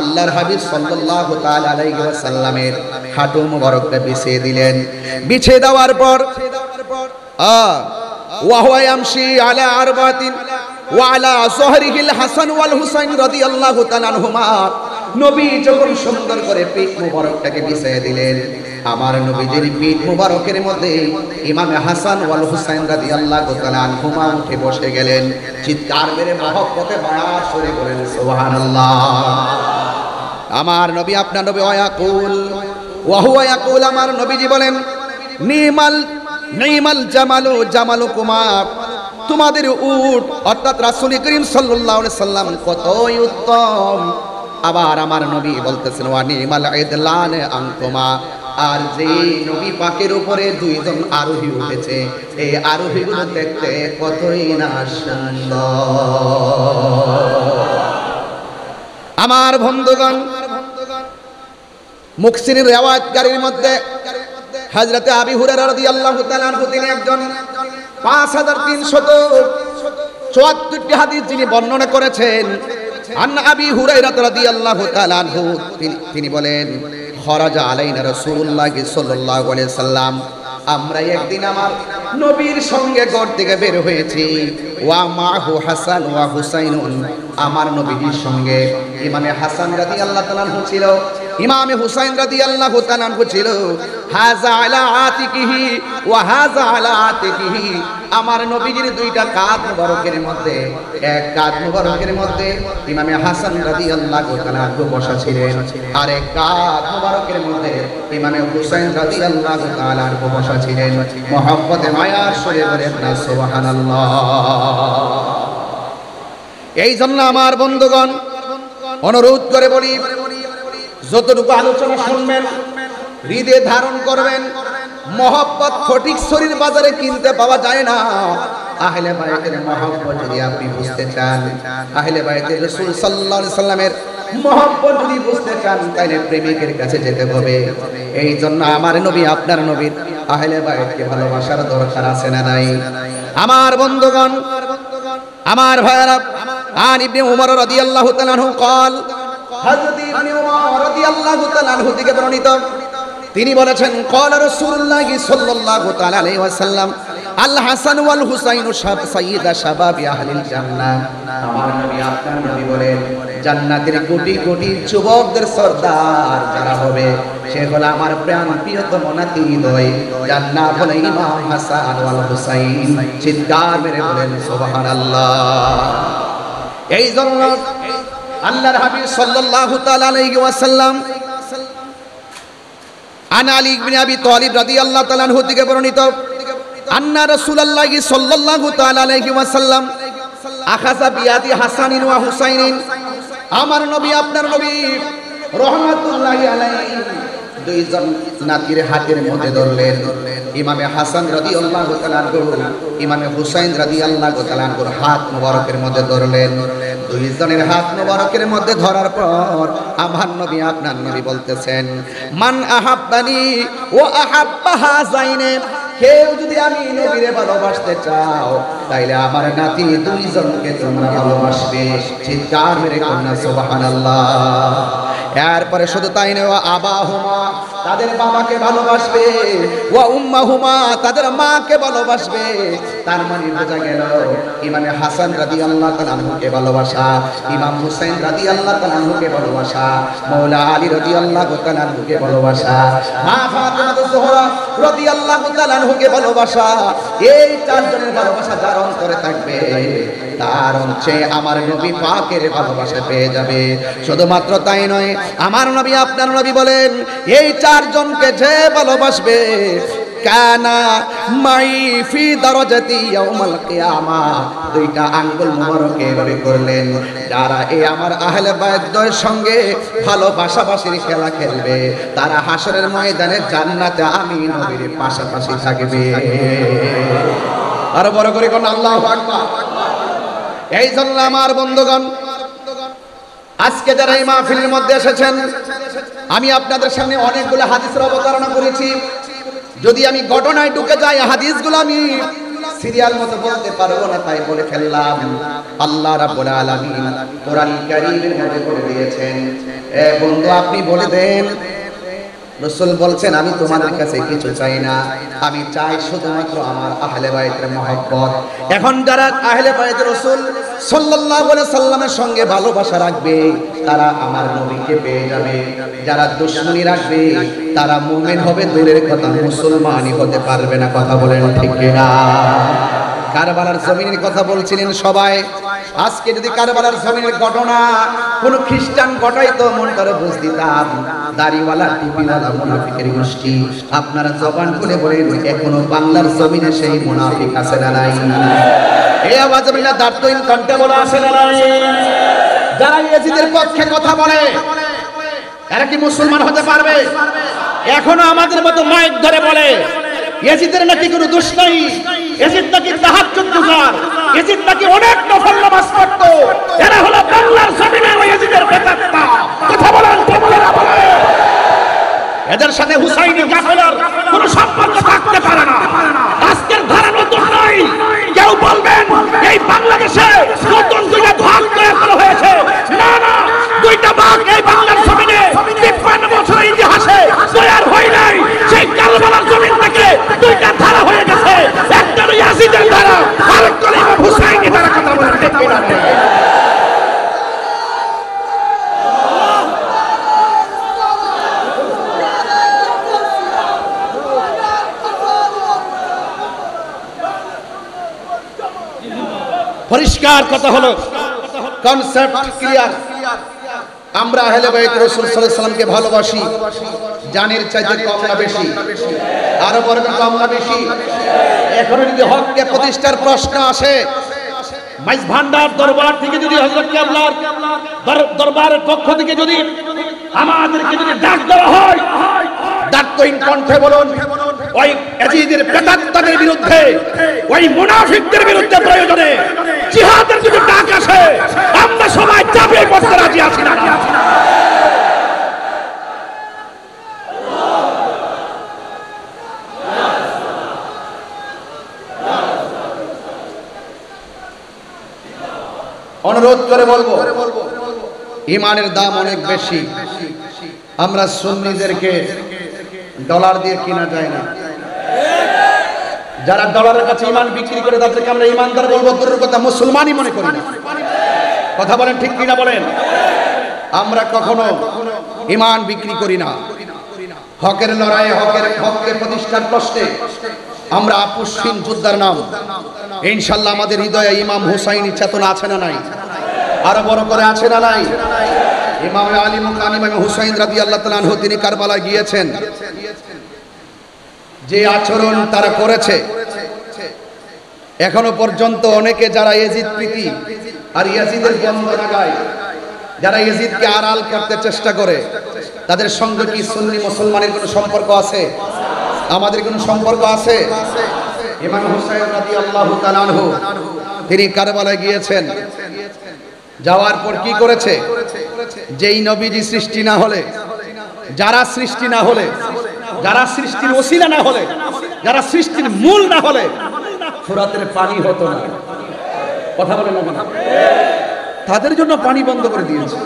আল্লাহর হাবিব সাল্লাল্লাহু তাআলা আলাইহি ওয়াসাল্লামের হাঁটু মুবারকটা বিছিয়ে দিলেন। বিছিয়ে দেওয়ার পর ওয়া হুয়া ইয়ামশি আলা আরবাতিন ওয়া আলা যাহরিহিল হাসান ওয়াল হুসাইন রাদিয়াল্লাহু তাআলা আনহুমা, নবী যখন সুন্দর করে পিঠ মুবারকটাকে বিছিয়ে দিলেন, আমার নবীজির পিঠ মুবারকের মধ্যে ইমামে হাসান ওয়াল হুসাইন রাদিয়াল্লাহু তাআলা আনহুমা উঠে বসে গেলেন। চিৎকার মেরে মহব্বতে বায়াত করে বলেন সুবহানাল্লাহ। আমার নবী, আপনার নবী ওয়া হুয়া ইয়াকুল, আমার নবীজি বলেন, নিমাল নাইমাল জামালু জামালুকুমা, তোমাদের উট অর্থাৎ রাসূল করিম সাল্লাল্লাহু আলাইহি সাল্লাম কতই উত্তম। আবার আমার নবী বলতেছেন ওয়া নিমাল ইদলান আনকুমা, আর যে নবী পাকের উপরে দুইজন আরোহী উঠেছে এই আরোহীগুলো দেখতে কতই না সুন্দর। আমার বন্ধুগণ, মুকসিনের রিওয়ায়াতকারীর মধ্যে হযরতে আবি হুরায়রা রাদিয়াল্লাহু তাআলা আনহু তিনি একজন 5374টি হাদিস যিনি বর্ণনা করেছেন। আন আবি হুরায়রা রাদিয়াল্লাহু তাআলা আনহু তিনি বলেন খরাজা আলাইনা রাসূলুল্লাহ সাল্লাল্লাহু আলাইহি সাল্লাম, আমরা একদিন আমার নবীর সঙ্গে ঘর থেকে বের হয়েছি। ওয়া মাহু হাসান ওয়া হুসাইনুন, আমার নবীর সঙ্গে ইমামে হাসান রাদিয়াল্লাহু তাআলা আনহু ছিল, ইমামে হুসাইন রাদিয়াল্লাহু তাআলা আনহু ছিল। হাযা আলা আতিকিহি ওয়া হাযা আলা আতিকিহি, আমার নবীর দুইটা কাঁধ মুবারকের মধ্যে, এক কাঁধ মুবারকের মধ্যে ইমামে হাসান রাদিয়াল্লাহু তাআলা আনহু বসা ছিলেন, আর এক কাঁধ মুবারকের মধ্যে ইমামে হুসাইন রাদিয়াল্লাহু তাআলা আনহু বসা ছিলেন। মুহাব্বতে মায়ার সুরে বলেন না সুবহানাল্লাহ। এই জন্য আমার বন্ধুগণ অনুরোধ করে বলি, যতটুকু আলোচনা শুনবেন হৃদয়ে ধারণ করবেন। মহব্বত ফটিক শরীর বাজারে কিনতে পাওয়া যায় না। আহলে বায়তের মহব্বত যদি আপনি বুঝতে চান, আহলে বায়তের রাসূল সাল্লাল্লাহু আলাইহি সাল্লামের মহব্বত যদি বুঝতে চান, তাহলে প্রেমিকের কাছে যেতে হবে। এই জন্য আমার নবী আপনার নবীর আহলে বায়তকে ভালোবাসার দরকার আছে না নাই? আমার বন্ধুগণ, আমার ভাইরা, আন ইবনে উমর রাদিয়াল্লাহু তাআলা আনহু قال, হযরত ইবনে উমর রাদিয়াল্লাহু তাআলা আনহু থেকে বর্ণিত, তিনি বলেছেন قال রাসূলুল্লাহ সাল্লাল্লাহু তাআলা আলাইহি ওয়াসাল্লাম, আল হাসান ওয়াল হুসাইন সাইয়্যিদা শাবাবি আহলিল জান্নাহ। আমার নবী আপনার নবী বলেন জান্নাতের কোটি কোটি যুবকদের সরদার যারা হবে সে হলো আমার প্রাণ প্রিয়তম নাতি হৃদয়, জান্নাত হলো ইমাম হাসান ওয়াল হুসাইন। চিৎকার মেরে বলেন সুবহানাল্লাহ। এই জন্য আল্লাহর হাবিব সাল্লাল্লাহু তাআলা আলাইহি ওয়াসাল্লাম আন আলী ইবনে আবি তালিব রাদিয়াল্লাহু তাআলা আনহু থেকে বর্ণিত, আন্না রাসূলুল্লাহ সাল্লাল্লাহু তাআলা আলাইহি ওয়াসাল্লাম আখাযা বিয়াদি হাসানিন ওয়া হুসাইনিন, আমার নবী আপনার নবী রাহমাতুল্লাহি আলাইহি দুইজন নাতির হাতের মধ্যে ধরলেন। ইমামে হাসান রাদিয়াল্লাহু তাআলা আনহু ইমামে হুসাইন রাদিয়াল্লাহু তাআলা আনহুর হাত মোবারকের মধ্যে ধরলেন। দুইজনের হাত মোবারকের মধ্যে ধরার পর আমার নবী আপনার নবী বলতেছেন, মান আহাব্বানি ওয়া আহাব্বা হাযাইনে, কেউ যদি আমি নবীরে ভালোবাসতে চাও তাইলে আমার নাতি দুইজনকে তোমরা ভালোবাসবে। চিৎকার মেরে কন্যা সুবহানাল্লাহ। এরপরে শুধু তাই নয়, আবাহুমা, তাদের বাবাকে ভালোবাসবে, ওয়া উম্মাহুমা, তাদের মাকে ভালোবাসবে। তার মানে বোঝা গেল ইমামে হাসান রাদিয়াল্লাহু তাআলা আনহুকে ভালোবাসা, ইমাম হুসাইন রাদিয়াল্লাহু তাআলা আনহুকে ভালোবাসা, মাওলা আলী রাদিয়াল্লাহু তাআলা আনহুকে ভালোবাসা, মা ফাতিমা জোহরা রাদিয়াল্লাহু তাআলা আনহুকে ভালোবাসা। এই চারজনের ভালোবাসা যার অন্তরে থাকবে তার হচ্ছে আমার নবী পাকের ভালোবাসা পেয়ে যাবে। শুধুমাত্র তাই নয়, আমার নবী আপনার নবী বলেন এই চারজনকে যে ভালোবাসবে কানা মাই ফি দারাজাতি ইয়াউমাল কিয়ামা, দুইটা আঙ্গুল মোবারকে এভাবে করলেন, যারা এই আমার আহলে বায়তদের সঙ্গে ভালোবাসাবাসির খেলা খেলবে তারা হাসরের ময়দানে জান্নাতে আমি নবীর পাশাপাশি থাকবে। আরো বড় করে কোন আল্লাহু আকবার। এই জন্য আমার বন্ধুগণ আজকে যারা এই মাহফিলের মধ্যে এসেছেন, আমি আপনাদের সামনে অনেকগুলো হাদিসের অবতারণা করেছি। যদি আমি ঘটনায় ঢুকে যাই হাদিসগুলো আমি সিরিয়াল মতো বলতে পারবো না, তাই বলে ফেললাম। আল্লাহ রাব্বুল আলামিন কোরআন কারীমের মধ্যে বলে দিয়েছেন, এ বন্ধু আপনি বলে দেন, রাসূল বলছেন আমি তোমাদের কাছে কিছু চাই না, আমি চাই শুধুমাত্র আমার আহলে বায়তের মহব্বত। এখন যারা আহলে বায়তের রাসূল সাল্লাল্লাহু আলাইহি সাল্লামের সঙ্গে ভালোবাসা রাখবে তারা আমার নবীকে পেয়ে যাবে। যারা দুশমনি রাখবে তারা মুমিন হবে দূরের কথা মুসলমানই হতে পারবে না। কথা বলেন ঠিক কিনা? কারবালার জমিনের কথা বলছিলেন সবাই। আজকে যদি কারবালার জমিনের ঘটনা কোন খ্রিস্টান ঘটাইতো মন করে বুঝ দিতাম। দাড়িওয়ালা টুপিওয়ালা মুনাফিকের গোষ্ঠী, আপনারা জবান খুলে বলেন এখনো বাংলার জমিনে সেই মুনাফিক আছে না নাই? এই আওয়াজ মিলা দাঁতহীন কণ্ঠে বলা আছে না নাই? যারা ইয়াজিদের পক্ষে কথা বলে এরা কি মুসলমান হতে পারবে? এখনো আমাদের মতো মাইক ধরে বলে ইয়াজিদের নাকি কোনো দোষ নাই, ইয়াজিদ নাকি তাহাজ্জুদ গুজার, ইয়াজিদ নাকি অনেক নফল নামাজ পড়তো। এরা হলো বাংলার জমিনে ইয়াজিদের বেতাত্তা। কথা বলেন ঠিক না বলেন? এদের সাথে হুসাইনি কাফেলার কোনো সম্পর্ক থাকতে পারে না। আজকের ধারা নতুন নাই। কেউ বলবেন এই বাংলাদেশে নতুন দুইটা ভাগ তৈরি করা হয়েছে, না না, দুইটা ভাগ এই বাংলার জমিনে 53 বছরের ইতিহাসে তৈরি হয় নাই। সেই কারবালার জমিন থেকে দুইটা ধারা হয়ে গেছে, একটা হলো ইয়াজিদের ধারা, আরেকটা হলো ইমাম হুসাইনের ধারা। কথা বলেন ঠিক না? পরিষ্কার কথা হলো, কনসেপ্ট ক্লিয়ার। আমরা আহলে বাইত রাসূল সাল্লাল্লাহু আলাইহি সাল্লামকে ভালোবাসি, জানের চাইতে কম না বেশি? আরো বড় কম না বেশি? এখন যদি হককে প্রতিষ্ঠার প্রশ্ন আসে, মাইজ ভান্ডার দরবার থেকে যদি হযরত কেবলার দরবারের পক্ষ থেকে যদি আমাদেরকে যদি ডাক দেওয়া হয়, দাঁতহীন কণ্ঠে বলুন ওই ইয়াজিদের বেদাত্তাদের বিরুদ্ধে, ওই মুনাফিকদের বিরুদ্ধে প্রয়োজনে জিহাদের যদি ডাক আসে, আমরা সবাই চাপিয়ে পড়তে রাজি আছি না? অনুরোধ করে বলবো, ইমানের দাম অনেক বেশি। আমরা সুন্নিদেরকে ডলার দিয়ে কিনা যায় না। যারা ডলারের কাছে ইমান বিক্রি করে তাদেরকে আমরা ইমানদার বলবো দূরের কথা, মুসলমানই মনে করি না। কথা বলেন ঠিক কিনা বলেন? আমরা কখনো ইমান বিক্রি করি না। হকের লড়াইয়ে, হককে প্রতিষ্ঠার প্রশ্নে আমরা আপুসহীন যোদ্ধার নাম। ইনশাআল্লাহ আমাদের হৃদয়ে ইমাম হুসাইনি চেতনা আছে না নাই? আরো বড় করে আছে না নাই? ইমাম আলী মুকাম ইমাম হুসাইন রাদিয়াল্লাহু তাআলা আনহু তিনি কারবালায় গিয়েছেন। যে আচরণ তারা করেছে, এখনো পর্যন্ত অনেকে যারা ইয়াজিদ প্রীতি আর ইয়াজিদের বন্দনা গায়, যারা ইয়াজিদকে আড়াল করতে চেষ্টা করে, তাদের সঙ্গে কি সুন্নি মুসলমানের কোনো সম্পর্ক আছে? আমাদের কোনো সম্পর্ক আছে? ইমাম হুসাইন রাদিয়াল্লাহু তাআলা আনহু তিনি কারবালায় গিয়েছেন। যাওয়ার পর কি করেছে? যেই নবীজি সৃষ্টি না হলে, যারা সৃষ্টি না হলে, যারা সৃষ্টির ওসিলা না হলে, যারা সৃষ্টির মূল না হলে ফুরাতের পানি হতো না। কথা বলেন না? তাদের জন্য পানি বন্ধ করে দিয়েছে।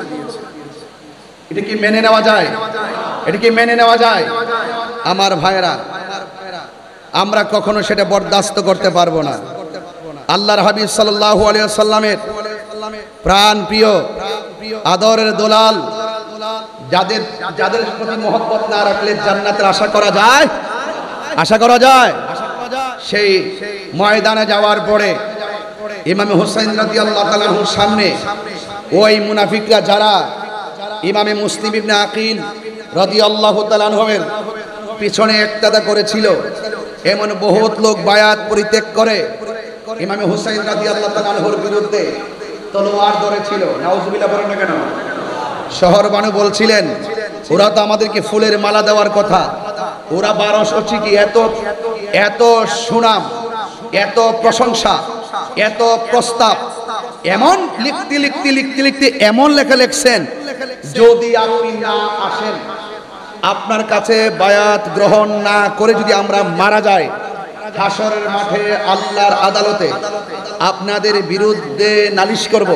এটা কি মেনে নেওয়া যায়? এটা কি মেনে নেওয়া যায়? আমার ভাইরা, আমরা কখনো সেটা বরদাস্ত করতে পারবো না। আল্লাহর হাবিব সাল্লাল্লাহু আলাইহি ওয়াসাল্লামের প্রাণ প্রিয় আদরের দোলাল, যাদের প্রতি মহব্বত না রাখলে জান্নাতের আশা করা যায়? আশা করা যায়? সেই ময়দানে যাওয়ার পরে ইমাম হুসাইন রাদিয়াল্লাহু তাআলা আনহুর সামনে ওই মুনাফিকরা যারা ইমামে মুসলিম ইবনে আকিল রাদিয়াল্লাহু তাআলা আনহুর পিছনে ইক্তাদা করেছিল, এমন বহুত লোক বায়াত পরিত্যাগ করে ইমামে হুসাইন রাদিয়াল্লাহু তাআলা আনহুর বিরুদ্ধে তলোয়ার ধরেছিল। নাউজুবিল্লাহ বলেন না কেন? শহর বানু বলছিলেন ওরা তো আমাদেরকে ফুলের মালা দেওয়ার কথা, ওরা 1200 চিঠি, এত সুনাম, এত প্রশংসা, এত প্রস্তাব, এমন লিখতে এমন লেখা লিখছেন, যদি আপনি না আসেন, আপনার কাছে বায়াত গ্রহণ না করে যদি আমরা মারা যাই, হাসরের মাঠে আল্লাহর আদালতে আপনাদের বিরুদ্ধে নালিশ করব।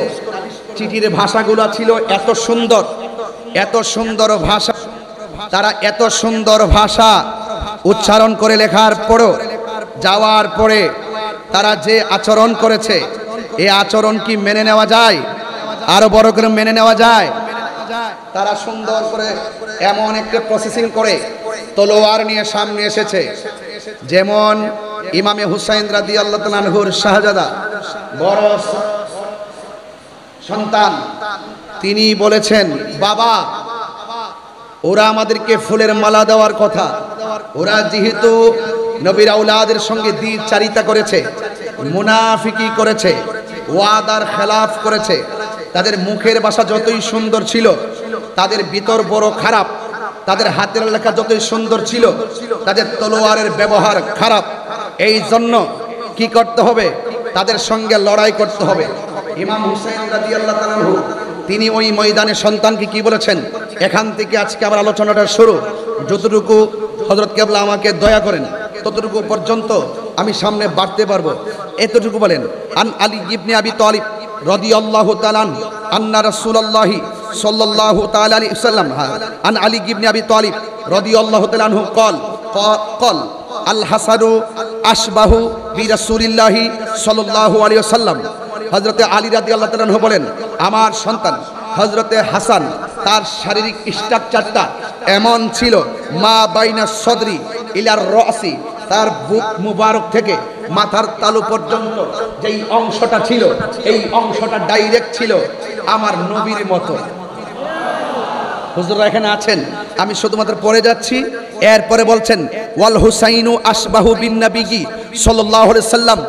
চিঠির ভাষাগুলো ছিল এত সুন্দর, এত সুন্দর ভাষা, তারা এত সুন্দর ভাষা উচ্চারণ করে লেখার পরও যাওয়ার পরে তারা যে আচরণ করেছে, এই আচরণ কি মেনে নেওয়া যায়? আরো বড় করে মেনে নেওয়া যায়? তারা সুন্দর করে এমন একটা প্রসেসিং করে তলোয়ার নিয়ে সামনে এসেছে, যেমন ইমামে হুসাইন রাদিয়াল্লাহু তাআলা আনহুর শাহজাদা বড় সন্তান, তিনি বলেছেন, বাবা ওরা আমাদেরকে ফুলের মালা দেওয়ার কথা, ওরা যেহেতু নবীর আওলাদের সঙ্গে দ্বিচারিতা করেছে, মুনাফিকি করেছে, ওয়াদার খেলাফ করেছে, তাদের মুখের ভাষা যতই সুন্দর ছিল, তাদের ভিতর বড় খারাপ, তাদের হাতের লেখা যতই সুন্দর ছিল, তাদের তলোয়ারের ব্যবহার খারাপ। এই জন্য কি করতে হবে? তাদের সঙ্গে লড়াই করতে হবে। ইমাম হুসাইন রাদিয়াল্লাহু তাআলা আনহু তিনি ওই ময়দানে সন্তানকে কি বলেছেন? এখান থেকে আজকে আবার আলোচনাটা শুরু। যতটুকু হযরত কেবলা আমাকে দয়া করেন ততটুকু পর্যন্ত আমি সামনে বাড়তে পারবো, এতটুকু বলেন। আন আলী ইবনে আবি তালিব রাদিয়াল্লাহু তাআলা আন্না রাসূলুল্লাহি সাল্লাল্লাহু তাআলা আলাইহি ওয়াসাল্লাম আন আলী ইবনে আবি তালিব রাদিয়াল্লাহু তাআলা আনহু قال আল হাসানু আশবাহু বিরাসূলিল্লাহি সাল্লাল্লাহু আলাইহি ওয়াসাল্লাম। হযরতে আলী রাদিয়াল্লাহু তাআলা আনহু বলেন, আমার সন্তান হযরতে হাসান তার শারীরিক স্ট্রাকচারটা এমন ছিল, মা বাইনা সদরি ইলার রাসি, তার বুক মুবারক থেকে মাথার তালু পর্যন্ত যেই অংশটা ছিল, এই অংশটা ডাইরেক্ট ছিল আমার নবীর মতো। হুজুররা এখানে আছেন, আমি শুধুমাত্র পড়ে যাচ্ছি। এরপরে বলছেন, ওয়াল হুসাইনু আশবাহু বিন নবী সাল্লাল্লাহু আলাইহি সাল্লাম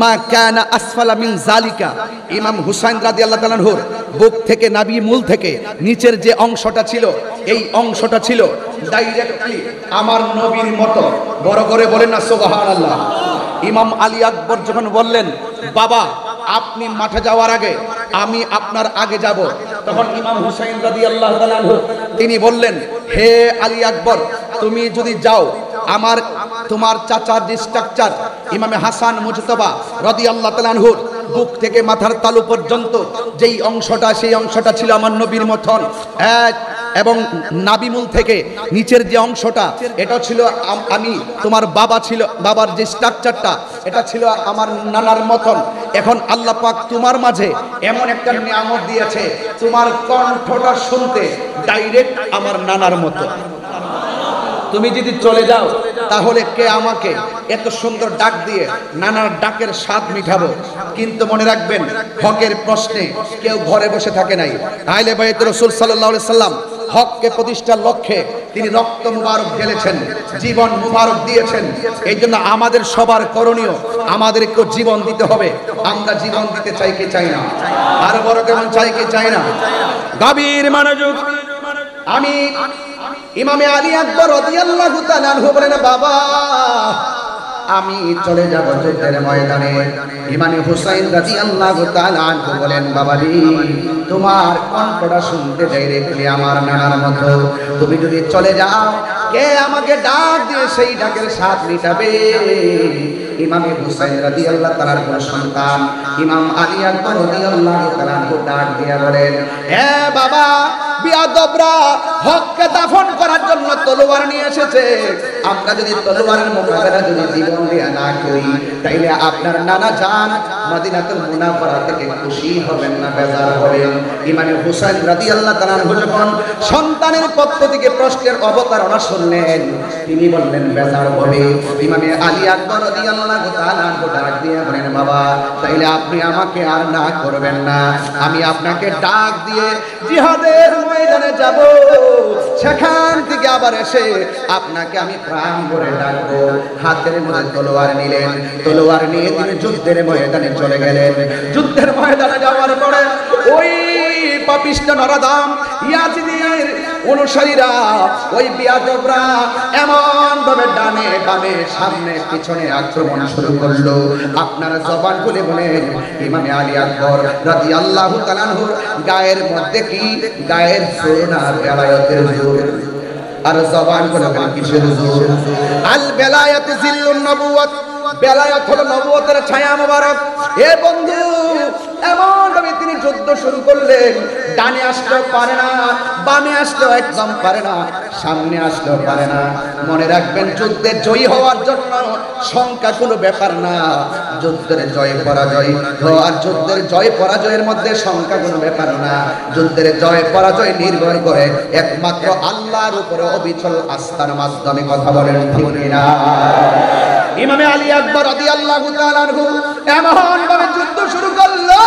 মা কানা আসফালা মিন যালিকা। ইমাম হুসাইন রাদিয়াল্লাহু তাআলা আনহুর বুক থেকে, নাভি মূল থেকে নিচের যে অংশটা ছিল, এই অংশটা ছিল ডাইরেক্টলি আমার নবীর মতো। বড় করে বলেন না সুবহানাল্লাহ। ইমাম আলী আকবর যখন বললেন, বাবা আপনি মাঠে যাওয়ার আগে আমি আপনার আগে যাব, তখন ইমাম হুসাইন রাদিয়াল্লাহু তাআলা আনহু তিনি বললেন, হে আলী আকবর, তুমি যদি যাও তোমার চাচার যে স্ট্রাকচার ইমামে হাসান মুজতবা রাদিয়াল্লাহু তাআলা আনহুর বুক থেকে মাথার তালু পর্যন্ত যেই অংশটা, সেই অংশটা ছিল আমার নবীর মতন। এবং নাবিমূল থেকে নিচের যে অংশটা, এটা ছিল আমি তোমার বাবা ছিল, বাবার যে স্ট্রাকচারটা এটা ছিল আমার নানার মতন। এখন আল্লাহ পাক তোমার মাঝে এমন একটা নিয়ামত দিয়েছে, তোমার কণ্ঠটা শুনতে ডাইরেক্ট আমার নানার মতো। তুমি যদি চলে যাও তাহলে কে আমাকে এত সুন্দর ডাক দিয়ে নানার ডাকের স্বাদ মিঠাবো? কিন্তু মনে রাখবেন, হকের প্রশ্নে কেউ ঘরে বসে থাকে নাই। আহলে বাইত রাসূল সাল্লাল্লাহু আলাইহি সাল্লাম হককে প্রতিষ্ঠার লক্ষ্যে তিনি রক্ত মুবারক ঢেলেছেন, জীবন মুবারক দিয়েছেন। এই জন্য আমাদের সবার করণীয়, আমাদেরকে জীবন দিতে হবে। আমরা জীবন দিতে চাই কি চাই না? আর বড় কেমন চাই কি চাই না? গভীর মনোযোগ। আমি ইমামে আলী আকবর রাদিয়াল্লাহু তাআলা আনহু বলেন, বাবা আমি চলে যাব যুদ্ধের ময়দানে। ইমামে হুসাইন রাদিয়াল্লাহু তাআলা আনহু বলেন, বাবাজি তোমার কণ্ঠটা শুনতে ডাইরেক্টলি আমার নানার মতো। তুমি যদি চলে যাও, কে আমাকে ডাক দিয়ে সেই ডাকের স্বাদ মিটাবে? ইমামে হুসাইন রাদিয়াল্লাহু তাআলার সন্তান ইমাম আলী আকবর রাদিয়াল্লাহু তাআলা আনহু ডাক দিয়ে বলেন, হে বাবা, বিয়াদবরা হককে দাফন করার জন্য তলোয়ার নিয়ে এসেছে। আমরা যদি তলোয়ারের মোকাবেলা যদি জীবন দিয়ে না করি, তাইলে আপনার নানা জান মদিনাতুল মুনাওয়ারা থেকে খুশি হবেন না, বেজার হবেন। ইমামে হুসাইন রাদিয়াল্লাহু তাআলা আনহু যখন সন্তানের পক্ষ থেকে প্রশ্নের অবতারণা শুনলেন, তিনি বললেন বেজার হবে। ইমামে আলী আকবর রাদিয়াল্লাহু তাআলা আনহু ডাক দিয়ে বলেন, বাবা তাইলে আপনি আমাকে আর না করবেন না, আমি আপনাকে ডাক দিয়ে জিহাদের ময়দানে যাব, সেখান থেকে আবার এসে আপনাকে আমি প্রাণ ভরে ডাকবো। হাতের মধ্যে তলোয়ার নিলেন, তলোয়ার নিয়ে তিনি যুদ্ধের ময়দানে চলে গেলেন। যুদ্ধের ময়দানে যাওয়ার পরে ওই পাপিষ্ঠ নরাদাম ইয়াজিদের অনুসারীরা, ওই বিয়াদবরা এমন ভাবে ডানে বামে সামনে পিছনে আক্রমণ শুরু করলো। আপনারা জবান খুলে বলেন, ইমামে আলী আকবর রাদিয়াল্লাহু তাআলা আনহুর গায়ের মধ্যে কি গায়ের জোর না বেলায়েতের জোর? আর জবান খুলে বলেন কিসের জোর? আল বেলায়েত জিল্লুন নবুওয়াত, বেলায়েত হলো নবুয়তের ছায়া মোবারক। এ বন্ধু, এমন ভাবে তিনি যুদ্ধ শুরু করলেন, ডানে আসলেও পারে না, বামে আসলেও একদম পারে না, সামনে আসলেও পারে না। মনে রাখবেন, যুদ্ধে জয়ী হওয়ার জন্য সংখ্যা কোনো ব্যাপার না। যুদ্ধের জয় পরাজয় আর যুদ্ধের জয় পরাজয়ের মধ্যে সংখ্যা কোনো ব্যাপার না। যুদ্ধের জয় পরাজয় নির্ভর করে একমাত্র আল্লাহর উপরে অবিচল আস্থার মাধ্যমে। কথা বলেন ঠিক না? ইমামে আলী আকবর রাদিয়াল্লাহু তাআলা আনহু এমন ভাবে যুদ্ধ শুরু করলো,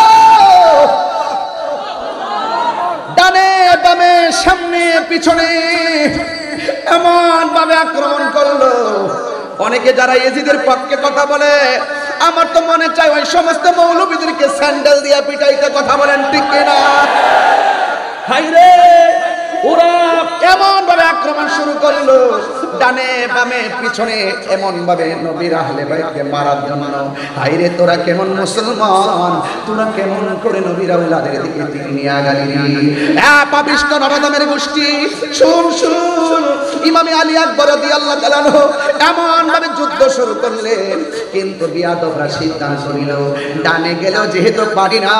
ডানে বামে সামনে পিছনে এমন ভাবে আক্রমণ করলো। অনেকে যারা ইয়েজিদের পক্ষে কথা বলে, আমার তো মনে চায় ওই সমস্ত মৌলবীদেরকে স্যান্ডেল দিয়ে পিটাইতে, কথা বলেন ঠিক কিনা? হাইরে, ওরা এমন ভাবে আক্রমণ শুরু করলো, ডানে বামে পিছনে এমন ভাবে নবীর আহলে বাইতকে মারার জন্য। হাইরে, তোরা কেমন মুসলমান, তোরা কেমন করে নবীর আওলাদের দিকে তীর নিয়ে আগালি? পাপিষ্ঠ নরদমের গোষ্ঠী, শুন শুন, ইমামে আলী আকবর রাদিয়াল্লাহু তাআলা আনহু এমন ভাবে যুদ্ধ শুরু করলেন, কিন্তু বিয়াদবরা সিদ্ধান্ত নিল, ডানে গেলেও যেহেতু পারি না,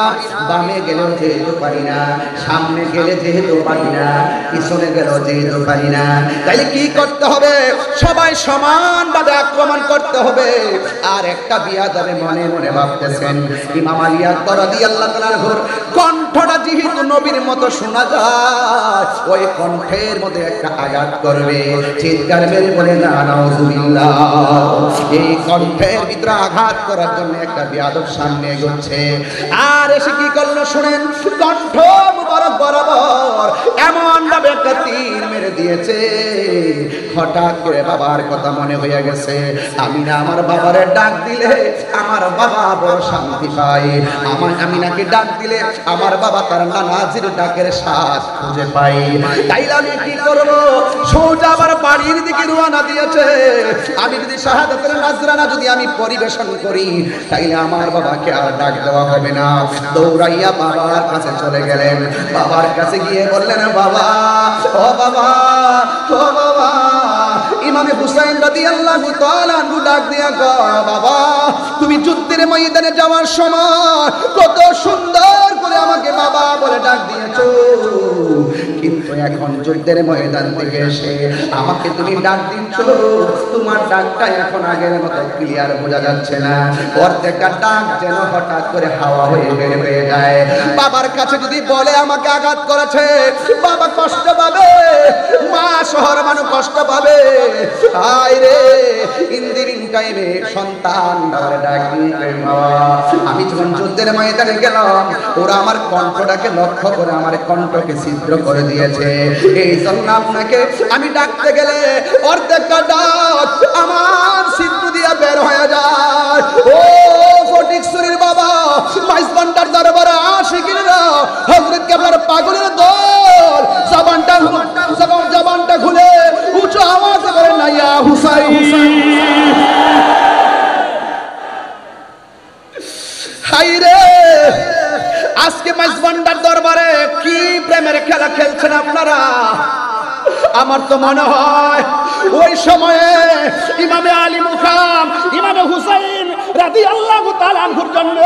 বামে গেলেও যেহেতু পারি না, সামনে গেলে যেহেতু পারি না, পিছনে গেলেও যেহেতু পারি না, তাইলে কি করতে হবে? সবাই সমানভাবে আক্রমণ করতে হবে। আর একটা বিয়াদবে মনে মনে ভাবতেছেন, ইমাম আলী আকবর রাদিয়াল্লাহু তাআলা আনহুর কণ্ঠটা যেহেতু নবীর মতো শোনা যায়, ওই কণ্ঠের মধ্যে একটা আঘাত করবে, চিৎকার মেরে বলে না নাউজুবিল্লাহ। এই কণ্ঠের ভিতরে আঘাত করার জন্য একটা বিয়াদব সামনে এগোচ্ছে। আর এসে কি করলো শুনেন, কণ্ঠ মুবারক বরাবর এমন ভাবে একটা তীর মেরে দিয়েছে। হঠাৎ করে বাবার কথা মনে হয়ে গেছে, আমি না আমার বাবারে ডাক দিলে আমার বাবা বড় শান্তি পায়, আমি নাকি ডাক দিলে আমার বাবা তার নানাজির ডাকের স্বাদ খুঁজে পাই। তাইলে আমি কি করব? সোজা আবার বাড়ির দিকে রওনা দিয়েছে। আমি যদি শাহাদাতের নাজরানা যদি আমি পরিবেশন করি, তাইলে আমার বাবাকে আর ডাক দেওয়া হবে না। দৌড়াইয়া বাবার কাছে চলে গেলেন। বাবার কাছে গিয়ে বললেন, বাবা, ও বাবা, ও বাবা, ইমামে হুসাইন রাদিয়াল্লাহু তাআলা আনহু ডাক দিয়া কয়, বাবা, তুমি যুদ্ধের ময়দানে যাওয়ার সময় কত সুন্দর করে আমাকে বাবা বলে ডাক দিয়েছো, কিন্তু এখন যুদ্ধের ময়দান থেকে এসে আমাকে তুমি ডাক দিচ্ছ, তোমার ডাকটা এখন আগের মতো ক্লিয়ার বোঝা যাচ্ছে না। প্রত্যেকটা ডাক যেন হঠাৎ করে হাওয়া হয়ে বের হয়ে যায়। বাবার কাছে যদি বলে আমাকে আঘাত করেছে, বাবা কষ্ট পাবে, মা শহর মানুষ কষ্ট পাবে। হায় রে, ইন্দিরিং টাইমে সন্তান বাবার ডাক দিয়ে, বাবা, আমি যখন যুদ্ধের ময়দানে গেলাম, ওরা আমার কণ্ঠটাকে লক্ষ্য করে আমার কণ্ঠকে ছিদ্র করে দিয়েছে। এই জন্য আপনাকে আমি ডাকতে গেলে অর্ধেকটা ডাক আমার ছিদ্র দিয়ে বের হয়ে যায়। ও ফটিকছড়ির বাবা, মাইজবান্ডার দরবারে আশিকিরা, হযরত কেবলার পাগলের দল, জবানটা খুলে উঁচু আওয়াজে বলেন না, ইয়া হুসাইন। হায়রে, আজকে মাইজবান্ডার দরবারে কি প্রেমের খেলা খেলছেন আপনারা? আমার তো মনে হয় ওই সময়ে ইমামে আলী মুকাম, ইমামে হুসাইন রাদিয়াল্লাহু তাআলা আনহুর জন্য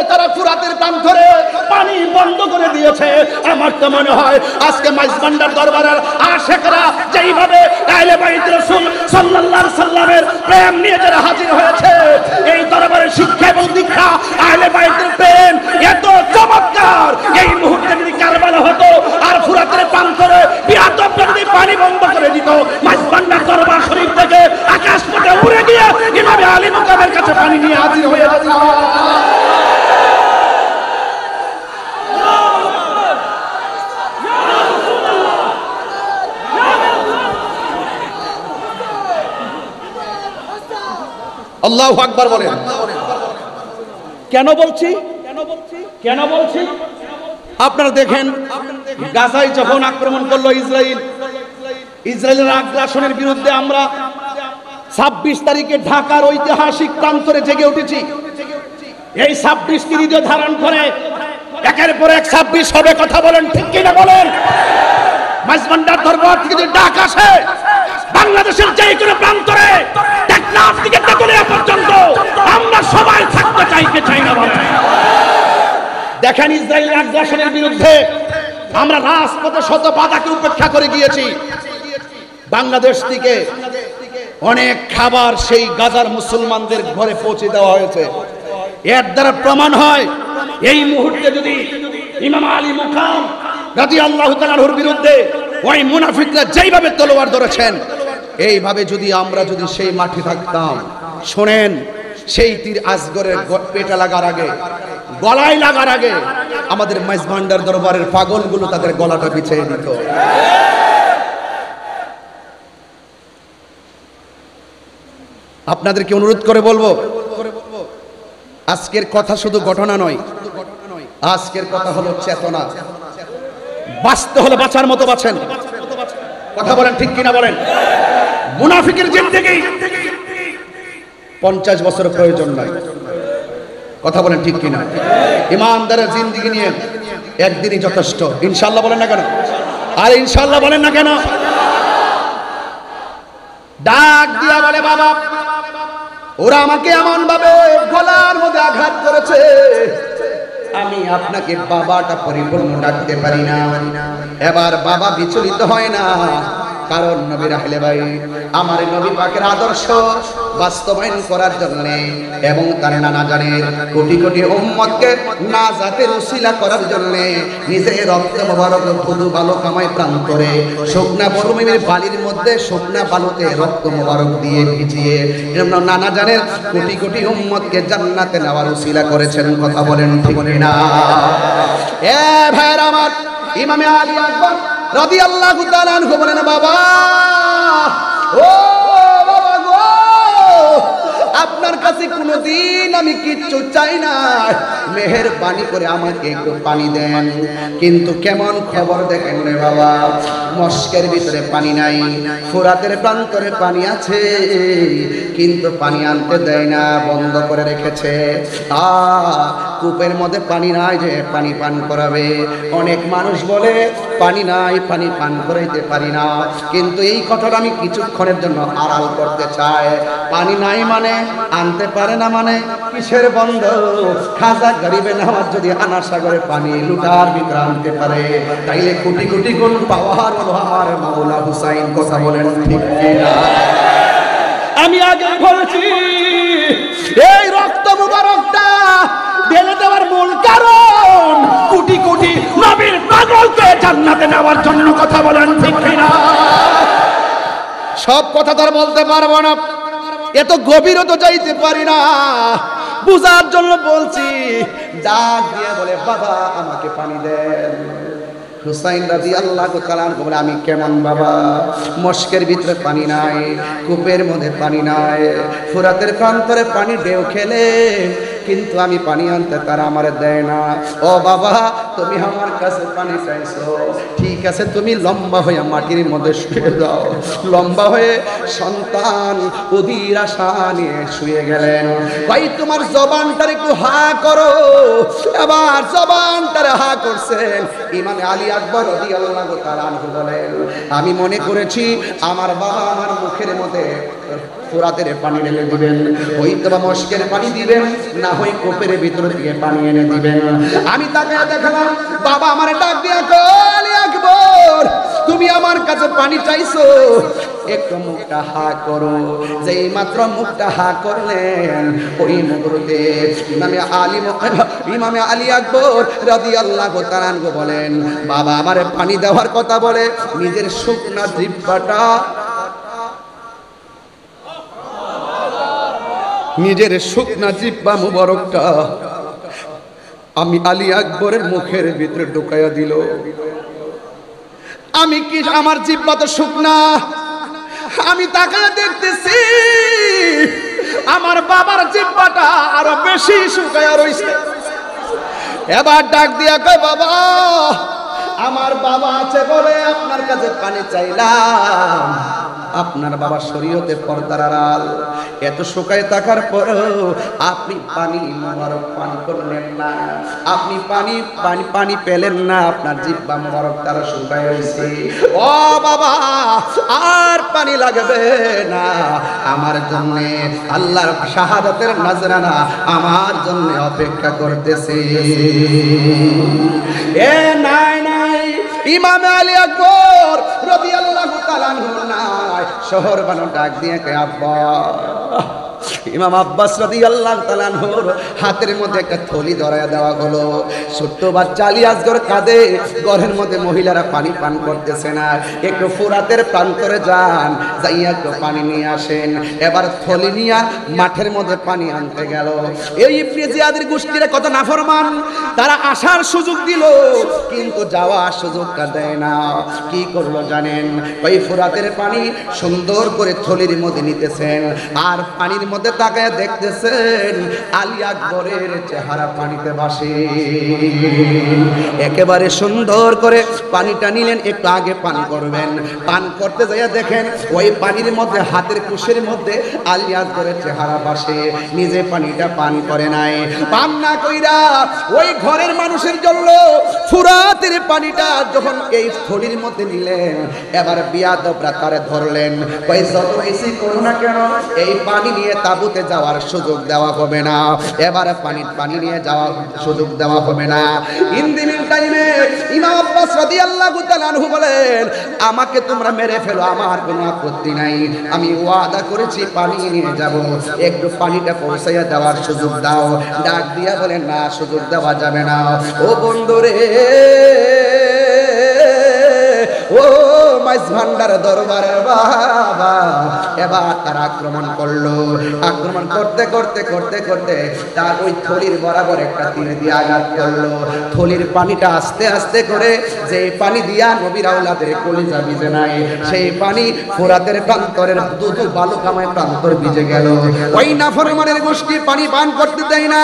তারা ফুরাতের প্রান্তরে পানি বন্ধ করে দিয়েছে। আমার তো মনে হয় আজকে মাইজবান্ডার দরবারের আশিকরা যেইভাবে আহলে বাইত রাসূল সাল্লাল্লাহু আলাইহি সাল্লামের প্রেম নিয়ে যারা হাজির হয়েছে, এই দরবারের শিক্ষা এবং দীক্ষা, আহলে বাইতের প্রেম এত চমৎকার, এই মুহূর্তে যদি কারবালা হতো আর ফুরাতের প্রান্তরে বিয়াদব যদি পানি বন্ধ করে দিত, মাইজবান্ডার দরবার শরীফ থেকে আকাশ পথে উড়ে গিয়ে ইমামে আলী মুকামের কাছে পানি নিয়ে হাজির হয়ে যেত। আল্লাহু আকবার বলেন। কেন বলছি? আপনারা দেখেন, গাজায় যখন আক্রমণ করলো ইসরায়েলের আগ্রাসনের বিরুদ্ধে আমরা 26 তারিখে ঢাকার ঐতিহাসিক প্রান্তরে জেগে উঠেছি। এই 26 কে হৃদয় ধারণ করে একের পর এক 26 হবে, কথা বলেন ঠিক কিনা বলেন? মাইজবান্ডার দরবার থেকে যদি ডাক আসে, বাংলাদেশের যে কোনো প্রান্তরে টেকনাফ থেকে তেতুলিয়া পর্যন্ত আমরা সবাই থাকতে চাই না বলেন। দেখেন, ইসরায়েলের আগ্রাসনের বিরুদ্ধে আমরা রাজপথে শত বাধাকে উপেক্ষা করে গিয়েছি। বাংলাদেশ থেকে অনেক খাবার সেই গাজার মুসলমানদের ঘরে পৌঁছে দেওয়া হয়েছে। এর দ্বারা প্রমাণ হয়, এই মুহূর্তে যদি ইমাম আলী মুকাম রাদিয়াল্লাহু তাআলার বিরুদ্ধে ওই মুনাফিকরা যেইভাবে তলোয়ার ধরেছেন, এইভাবে যদি আমরা সেই মাঠে থাকতাম, শোনেন, সেই তীর আসগরের পেটে লাগার আগে, গলায় লাগার আগে আমাদের মাইজভান্ডার দরবারের পাগলগুলো তাদের গলাটা বিছিয়ে দিত। আপনাদেরকে অনুরোধ করে বলবো, আজকের কথা শুধু ঘটনা নয়, আজকের কথা হলো চেতনা। বাঁচতে হলে বাঁচার মতো বাঁচেন। কথা বলেন ঠিক কিনা বলেন? মুনাফিকের জিন্দেগি 50 বছর প্রয়োজন নাই। কথা বলেন ঠিক কিনা? ইমানদারের জিন্দেগি নিয়ে একদিনই যথেষ্ট। ইনশাআল্লাহ বলেন না কেন? আর ইনশাআল্লাহ বলেন না কেন? ডাক দিয়া বলে, বাবা ওরা আমাকে এমন ভাবে গলার মধ্যে আঘাত করেছে, আমি আপনাকে বাবাটা পরিপূর্ণ ডাকতে পারি না। এবার বাবা বিচলিত হয় না, কারণ নবীর আহলে ভাই আমার নবী পাকের আদর্শ বাস্তবায়ন করার জন্য এবং তার নানা জানের কোটি কোটি উম্মতকে নাজাতের উসিলা করার জন্য নিজের রক্ত মোবারক ধুধু বালু কামায় প্রান্তরে শুকনা মরুভূমির বালির মধ্যে শুকনা বালুতে রক্ত মোবারক দিয়ে ভিজিয়ে নানা জানের কোটি কোটি উম্মতকে জান্নাতে নেওয়ার উসিলা করেছেন। কথা বলেন ঠিক না? এ ভাইরা আমার, ইমামে আলী আকবর রাদিয়াল্লাহু তাআলা আনহু বলেন, বাবা ও বাবা গো, আপনার কাছে কোনোদিন আমি কিচ্ছু চাই না, মেহেরবানি করে আমাকে একটু পানি দেন। কিন্তু কেমন খবর দেখেন রে বাবা, মস্কের ভিতরে পানি নাই, ফোরাতের প্রান্তরে পানি আছে, কিন্তু পানি আনতে দেয় না, বন্ধ করে রেখেছে। কূপের মধ্যে পানি নাই যে পানি পান করাবে। অনেক মানুষ বলে পানি নাই, পানি পান করাইতে পারি না, কিন্তু এই কথাটা আমি কিছুক্ষণের জন্য আড়াল করতে চাই। পানি নাই মানে আনতে পারে না মানে কিসের বন্ধ? খাজা গরিবে নামাজ যদি আনা সাগরে পানি লুটার ভিতরে আনতে পারে, তাইলে কোটি কোটি গুণ পাওয়ার আমার মাওলা হুসাইন। কথা বলেন ঠিক কিনা? আমি আগে বলেছি, এই রক্ত মুবারকটা ঢেলে দেওয়ার মূল কারণ কোটি কোটি নবীর পাগলকে জান্নাতে নেওয়ার জন্য। কথা বলেন ঠিক কিনা? সব কথা তো আর বলতে পারবো না, এত গভীরও তো যাইতে পারি না, বুঝার জন্য বলছি। ডাক দিয়ে বলে, বাবা আমাকে পানি দেন। হুসাইন রাদিয়াল্লাহু তাআলা আনহু বলে, আমি কেমন বাবা, মস্কের ভিতরে পানি নাই, কূপের মধ্যে পানি নাই, ফোরাতের প্রান্তরে পানি ঢেউ খেলে, কিন্তু আমি পানি আনতে তারা আমারে দেয় না। ও বাবা, তুমি আমার কাছে পানি চাইছো, ঠিক আছে, তুমি লম্বা হয়ে মাটির মধ্যে শুয়ে যাও। লম্বা হয়ে সন্তান অধীর আশা নিয়ে শুয়ে গেলেন। ভাই তোমার জবানটার একটু হা করো। এবার জবানটারে হা করছেন। ইমামে আলী আকবর রাদিয়াল্লাহু তাআলা আনহু বলেন, আমি মনে করেছি আমার বাবা আমার মুখের মধ্যে ফোরাতের পানি ঢেলে দিবেন, হয়তো বা মস্কের পানি দিবেন, না হয় কূপের ভিতর থেকে পানি এনে দিবেন। আমি তাকে দেখলাম বাবা আমার ডাক দিয়া কয়, আলী আকবর তুমি আমার কাছে পানি চাইছো, একটু মুখটা হা করো। যেই মাত্র মুখটা হা করলেন, ওই মুহূর্তে ইমামে আলী আকবর রাদিয়াল্লাহু তাআলা আনহু বলেন, বাবা আমারে পানি দেওয়ার কথা বলে নিজের শুকনা জিহ্বাটা, নিজের শুকনা জিহ্বা মুবারকটা আমি আলী আকবরের মুখের ভিতরে ঢুকাইয়া দিল। আমি কি, আমার জিহ্বা তো শুকনা, আমি তাকায়া দেখতেছি আমার বাবার জিহ্বাটা আরো বেশি শুকায়া রইছে। এবার ডাক দিয়া কয়, বাবা আমার বাবা আছে বলে আপনার কাছে পানি চাইলাম। আপনার বাবা শরীয়তে পর্দার আড়াল, এত শুকায় থাকার পরেও আপনি পানি মোবারক পান করলেন না, আপনি পানি পানি পানি পেলেন না, আপনার জিহ্বা মোবারক তারা শুকায় হয়েছে। ও বাবা আর পানি লাগবে না, আমার জন্য আল্লাহর শাহাদাতের নজরানা আমার জন্য অপেক্ষা করতেছে। এ নাই নাই, ইমামে আলী আকবর রাদিয়াল্লাহু তাআলা আনহু নাই, শহর বানো ডাক দিয়ে কে, আব্বা ইমাম আব্বাস রাদিয়াল্লাহু তাআলা আনহুর হাতের মধ্যে একটা থলি ধরায়া দেওয়া হলো। ছোট্ট বাচ্চা আলী আসগর কাঁদে, ঘরের মধ্যে মহিলারা পানি পান করতেছে না, একটু ফুরাতের প্রান্তরে যান, যাইয়া একটু পানি নিয়ে আসেন। এবার থলি নিয়ে মাঠের মধ্যে পানি আনতে গেল। এই ইবনে জিয়াদের গোষ্ঠীরা কত নাফরমান, তারা আসার সুযোগ দিল কিন্তু যাওয়ার সুযোগটা দেয় না। কি করলো জানেন? ওই ফুরাতের পানি সুন্দর করে থলির মধ্যে নিতেছেন, আর পানির মধ্যে তাকায় দেখতেছেন আলী আকবরের চেহারা পানিতে ভাসে। একেবারে সুন্দর করে পানিটা নিলেন, একটু আগে পান করবেন, পান করতে যাইয়া দেখেন ওই পানির মধ্যে হাতের কুশের মধ্যে আলী আকবরের চেহারা ভাসে। নিজে পানিটা পান করে নাই, পান না কইরা ওই ঘরের মানুষের জন্য ফুরাতের পানিটা যখন এই থলির মধ্যে নিলেন, এবার বিয়াদবরা তারে ধরলেন, কই যত এসি করো না কেন এই পানি নিয়ে তাবুতে যাওয়ার সুযোগ দেওয়া হবে না, এবার পানি নিয়ে যাওয়ার সুযোগ দেওয়া হবে না। ইন দি মিন টাইমে ইমাম আব্বাস রাদিয়াল্লাহু তাআলা আনহু বলেন, আমাকে তোমরা মেরে ফেলো, আমার কোনো আপত্তি নাই, আমি ওয়াদা করেছি পানি নিয়ে যাব, একটু পানিটা পৌঁছাইয়া দেওয়ার সুযোগ দাও। ডাক দিয়া বলেন, না, সুযোগ দেওয়া যাবে না। ও বন্ধুরে, ও মাইজ ভান্ডার দরবারের বাবা, এবার তারা আক্রমণ করলো। আক্রমণ করতে করতে করতে করতে তার ওই থলির বরাবর একটা তীর দিয়ে আঘাত করলো। থলির পানিটা আস্তে আস্তে করে, যে পানি দিয়া নবীর আওলাদের কলিজা ভিজে নাই, সেই পানি ফোরাতের প্রান্তরের দুধু বালুকাময় প্রান্তর ভিজে গেল। ওই নাফরমানের গোষ্ঠী পানি পান করতে দেয় না,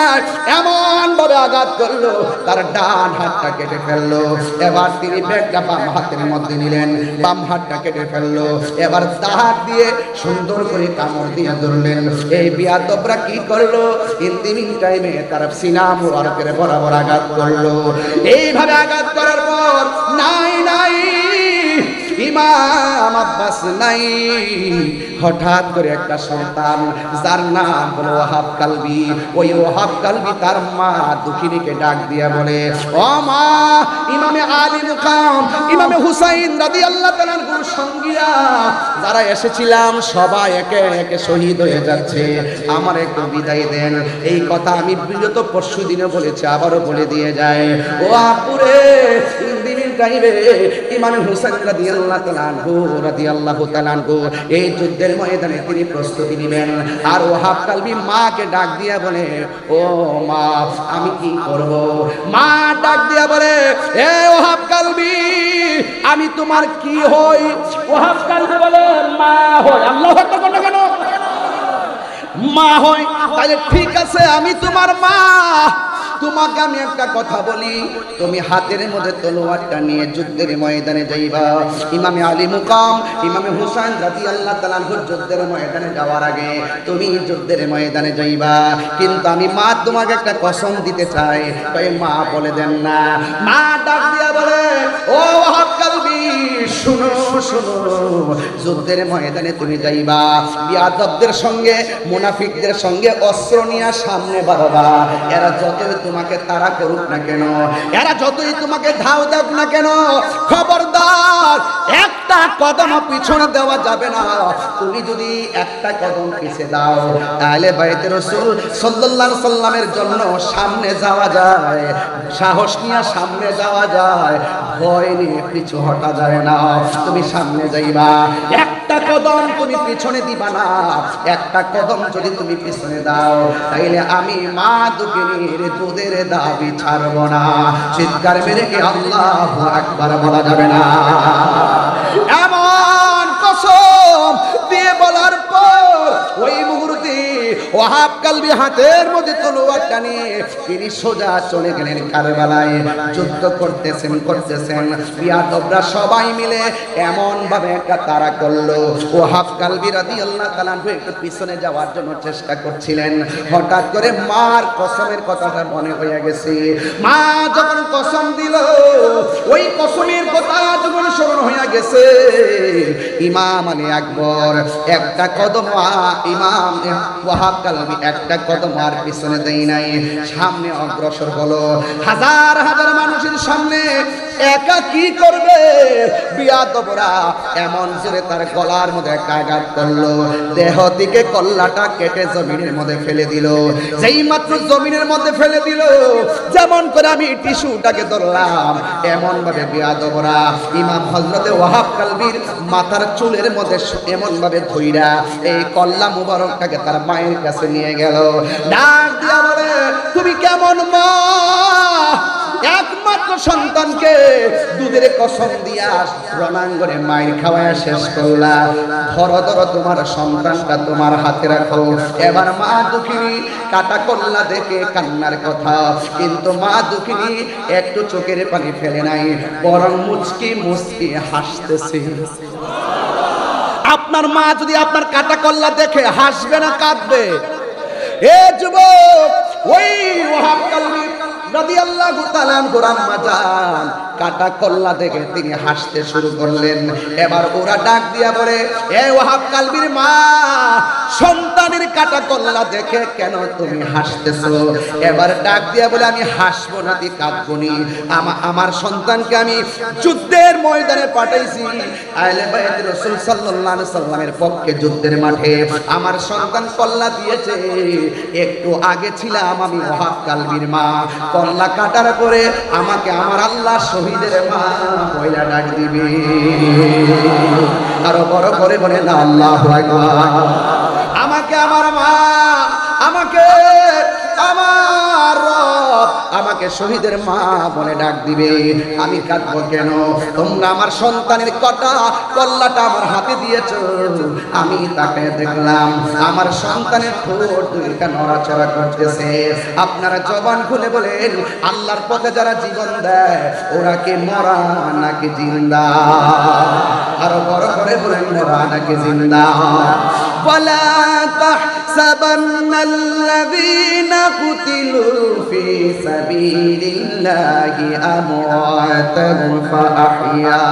এমন ভাবে আঘাত করলো তার ডান হাতটা কেটে ফেললো। এবার তিনি ব্যাগটা বাম হাতের মধ্যে নিলেন, বাম হাতটা কেটে ফেললো। এবার তাহাত দিয়ে সুন্দর করে কামড় দিয়ে ধরলেন। এই বিয়াদবরা কি করলো? ইন্দিমিন টাইমে তার সিনা মুবারকের বরাবর আঘাত করলো। এইভাবে আঘাত করার পর নাই ইমাম আব্বাস নাই, হঠাৎ করে একটা সন্তান যার নাম হলো ওয়াহাব কালবি, ওই ওয়াহাব কালবি তার মা দুখিনীকে ডাক দিয়া বলে, ও মা, ইমামে আলী মুকাম ইমামে হুসাইন রাদিয়াল্লাহু তাআলা আনহুর সঙ্গীরা যারা এসেছিলাম সবাই একে একে শহীদ হয়ে যাচ্ছে, আমার একটু বিদায় দেন। এই কথা আমি বিগত পরশু দিনে বলেছি, আবারও বলে দিয়ে যায়। ও আপুরে, ইমামে হুসাইন রাদিয়াল্লাহু তাআলা আনহু এই যুদ্ধের ময়দানে তিনি প্রস্তুতি নেবেন। আর ওয়াহাব কালবি মাকে ডাক দিয়া বলে, ও মা, আমি কি করব? মা ডাক দিয়া বলে, এ ওয়াহাব কালবি, আমি তোমার কি হই? ওয়াহাব কালবি বলে, মা হই। আল্লাহু আকবার কেন? মা হই, তাহলে ঠিক আছে, আমি তোমার মা। তোমাকে আমি একটা কথা বলি, তুমি হাতের মধ্যে তলোয়ারটা নিয়ে যুদ্ধের ময়দানে যাইবা। ইমামে আলী মুকাম ইমামে হুসাইন রাদিয়াল্লাহু তাআলা আনহু যুদ্ধের ময়দানে যাওয়ার আগে তুমি যুদ্ধের ময়দানে যাইবা, কিন্তু আমি মা তোমাকে একটা কসম দিতে চাই। তাই মা বলে দেন না। মা ডাক দিয়া বলে, ও ওয়াহাব কালবি, শুনো শুনো, যুদ্ধের ময়দানে তুমি যাইবা, বিয়াদবদের সঙ্গে মুনাফিকদের সঙ্গে অস্ত্র নিয়ে সামনে বাড়বা। এরা যতই তোমাকে তাড়া করুক না কেন, এরা যতই তোমাকে ধাও দেখ না কেন, খবরদার একটা কদম পিছনে দেওয়া যাবে না। তুমি যদি একটা কদম পিছে দাও, তাহলে বাইতে রাসূল সাল্লাল্লাহু আলাইহি সাল্লামের জন্য সামনে যাওয়া যায়, সাহস নিয়ে সামনে যাওয়া যায়, ভয় নিয়ে পিছু হটা যায় না। তুমি সামনে যাইবা, একটা কদম তুমি পিছনে দিবা না। একটা কদম যদি তুমি পিছনে দাও, তাইলে আমি মা দুঃখিনীর দুধের দাবি ছাড়বো না। চিৎকার মেরে কি আল্লাহু আকবার বলা যাবে না? এমন কসম দিয়ে বলার পর ওই মুহূর্তে ওয়াহাব কালবি হাতের মধ্যে তলোয়ারটা নিয়ে তিনি সোজা চলে গেলেন কারবালায়। যুদ্ধ করতেছেন বিয়াদবরা সবাই মিলে এমন ভাবে একটা তাড়া করলো। ওয়াহাব কালবি রাদিয়াল্লাহু তাআলা আনহু একটু পিছনে যাওয়ার জন্য চেষ্টা করছিলেন। হঠাৎ করে মার কসমের কথাটা মনে হয়ে গেছে। মা যখন কসম দিল, ওই কসমের কথা যখন স্মরণ হয়ে গেছে, ইমাম আলী আকবর একটা কদম, ইমাম ওয়াহাব কালবি একটা কদম আর পিছনে দেয় নাই, সামনে অগ্রসর হলো। হাজার হাজার মানুষের সামনে একা কি করবে? বিয়াদবরা এমন জোরে তার গলার মধ্যে আঘাত করলো, দেহ থেকে কল্লাটা কেটে জমিনের মধ্যে ফেলে দিল। যেই মাত্র জমিনের মধ্যে ফেলে দিল, যেমন করে আমি টিস্যুটাকে ধরলাম, এমন ভাবে বিয়াদবরা ইমাম হযরতে ওয়াহাব কালবির মাথার চুলের মধ্যে এমন ভাবে ধইরা এই কল্লা মুবারকটাকে তার মায়ের কাছে নিয়ে গেল। ডাক দিয়া বলে, তুমি কেমন মা? একমাত্র সন্তানকে দুধের কসম দিয়া রণাঙ্গনে মায়ের খাওয়ায় শেষ করলা। ধরো ধরো তোমার সন্তানটা তোমার হাতে রাখো। এবার মা দুঃখিনী কাটা কল্লা দেখে কান্নার কথা, কিন্তু মা দুঃখিনী একটু চোখের পানি ফেলে নাই, বরং মুচকি মুচকি হাসতেছে। আপনার মা যদি আপনার কাটা কল্লা দেখে হাসবে না কাঁদবে? এ যুবক, ওই ওয়াহাব কালবি রাদিয়াল্লাহু তাআলা আনহু রাহমাতান কাটা কল্লা দেখে তিনি হাসতে শুরু করলেন। এবার ওরা ডাক দিয়া বলে, এ ওয়াহাব কালবির মা, সন্তানের কাটা কল্লা দেখে কেন তুমি হাসতেছো? এবার ডাক দিয়া বলে, আমি হাসবো না দি কাঁদবো নি। আমার সন্তানকে আমি যুদ্ধের ময়দানে পাঠাইছি, আহলে বাইত রাসূল সাল্লাল্লাহু আলাইহি সাল্লামের পক্ষে যুদ্ধের মাঠে আমার সন্তান কল্লা দিয়েছে। একটু আগে ছিলাম আমি ওয়াহাব কালবির মা, কল্লা কাটার পরে আমাকে আমার আল্লাহ শহীদের মা কইলা ডাক দিবে। আরো বড় করে বলে না আল্লাহু আকবার। আমাকে আমার মা, আমাকে আমার রব আমাকে শহীদের মা বলে ডাক দিবে। আমি কাঁদবো কেন? তোমরা আমার সন্তানের কল্লাটা আমার হাতে দিয়েছো, আমি তাকে দেখলাম আমার সন্তানের ঠোঁট দুইটা নড়াচড়া করতেছে। আপনারা জবান খুলে বলেন, আল্লাহর পথে যারা জীবন দেয় ওরা কি মরা নাকি জিন্দা? আরো বড় করে বলেন, মরা নাকি জিন্দা? ওয়ালা তাহসাবান্নাল্লাযীনা কুতিলু ফি সাবিলিল্লাহি আমওয়াতান ফাআহইয়া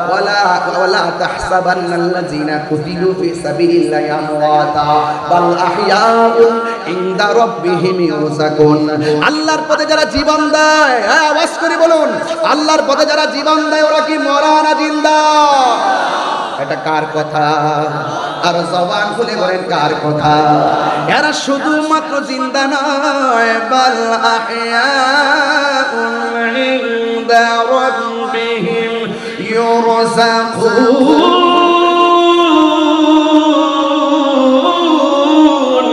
ওয়ালা তাহসাবান্নাল্লাযীনা কুতিলু ফি সাবিলিল্লাহি আমওয়াতা বাল আহইয়াউন ইনদা রাব্বিহিম ইউরযাকুন। আল্লাহর পথে যারা জীবন দেয়, আওয়াজ করে বলুন, আল্লাহর পথে যারা জীবন দেয় ওরা কি মরা না জিন্দা? এটা কার কথা? আর জবান খুলে বলেন কার কথা? এরা শুধুমাত্র জিন্দা নয়, বাল আহইয়াউন ইনদা রাব্বিহিম ইউরযাকুন।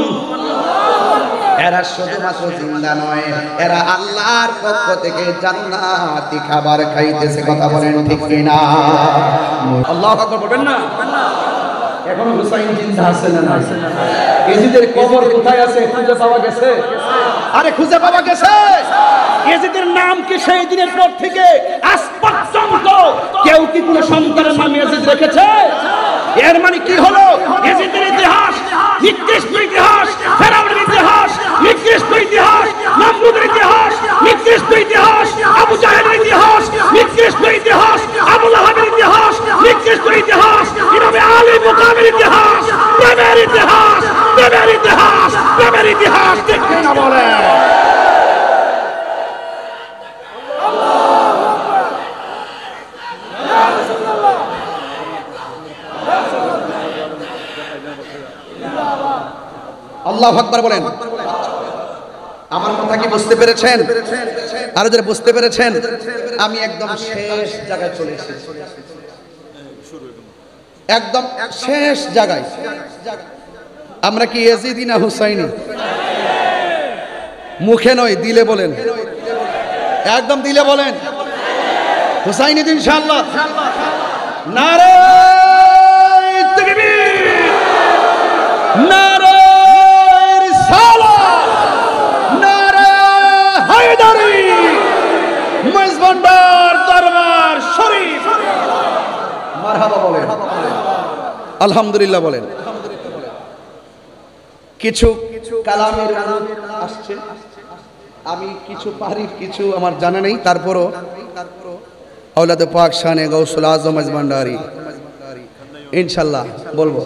এরা শুধুমাত্র জিন্দা নয়, এরা আল্লাহর পক্ষ থেকে জান্নাতি খাবার খাইতেছে। কথা বলেন ঠিক কিনা? আল্লাহু আকবার বলবেন না? এখনো হুসাইন জিন্দা আছে না নাই? ইজিদের কবর কোথায় আছে খুঁজে পাওয়া গেছে? আরে খুঁজে পাওয়া গেছে। ইজিদের নাম কি সেই দিনের পর থেকে আজ পর্যন্ত কেউ কি কোনো সন্তানের নাম ইজিদ রেখেছে? এর মানে কি হলো? ইজিদের ইতিহাস নিকৃষ্ট ইতিহাস, ফেরাউনের ইতিহাস নিকৃষ্ট ইতিহাস, নমরুদের ইতিহাস নিকৃষ্ট ইতিহাস, আবু জাহেলের ইতিহাস নিকৃষ্ট ইতিহাস, আবু লাহাবের ইতিহাস নিকৃষ্ট ইতিহাস, ইমামে আলী মুকামের ইতিহাস, প্রেমের ইতিহাস, প্রেমের ইতিহাস, প্রেমের ইতিহাস। ঠিক না বলে? আল্লাহু আকবার বলেন। আমার কথা কি বুঝতে পেরেছেন? আরো যারা বুঝতে পেরেছেন, আমি একদম শেষ জায়গায় চলে এসেছি, একদম শেষ জায়গায়। আমরা কি ইয়াজিদি না হুসাইনি? মুখে নয়, দিলে বলেন, একদম দিলে বলেন হুসাইনি ইনশাআল্লাহ। নারে তাকবীর, নারে রিসালাত, নারে হায়দারি, মেজবান্ডার দরবার শরীফ। মারহাবা বলেন, আলহামদুলিল্লাহ বলেন। কিছু কালামের আসছে, আমি কিছু পারি, কিছু আমার জানা নেই, তারপরও আওলাদ পাক শানে গৌসুল আজম মেজবান্ডারি ইনশাআল্লাহ বলবো।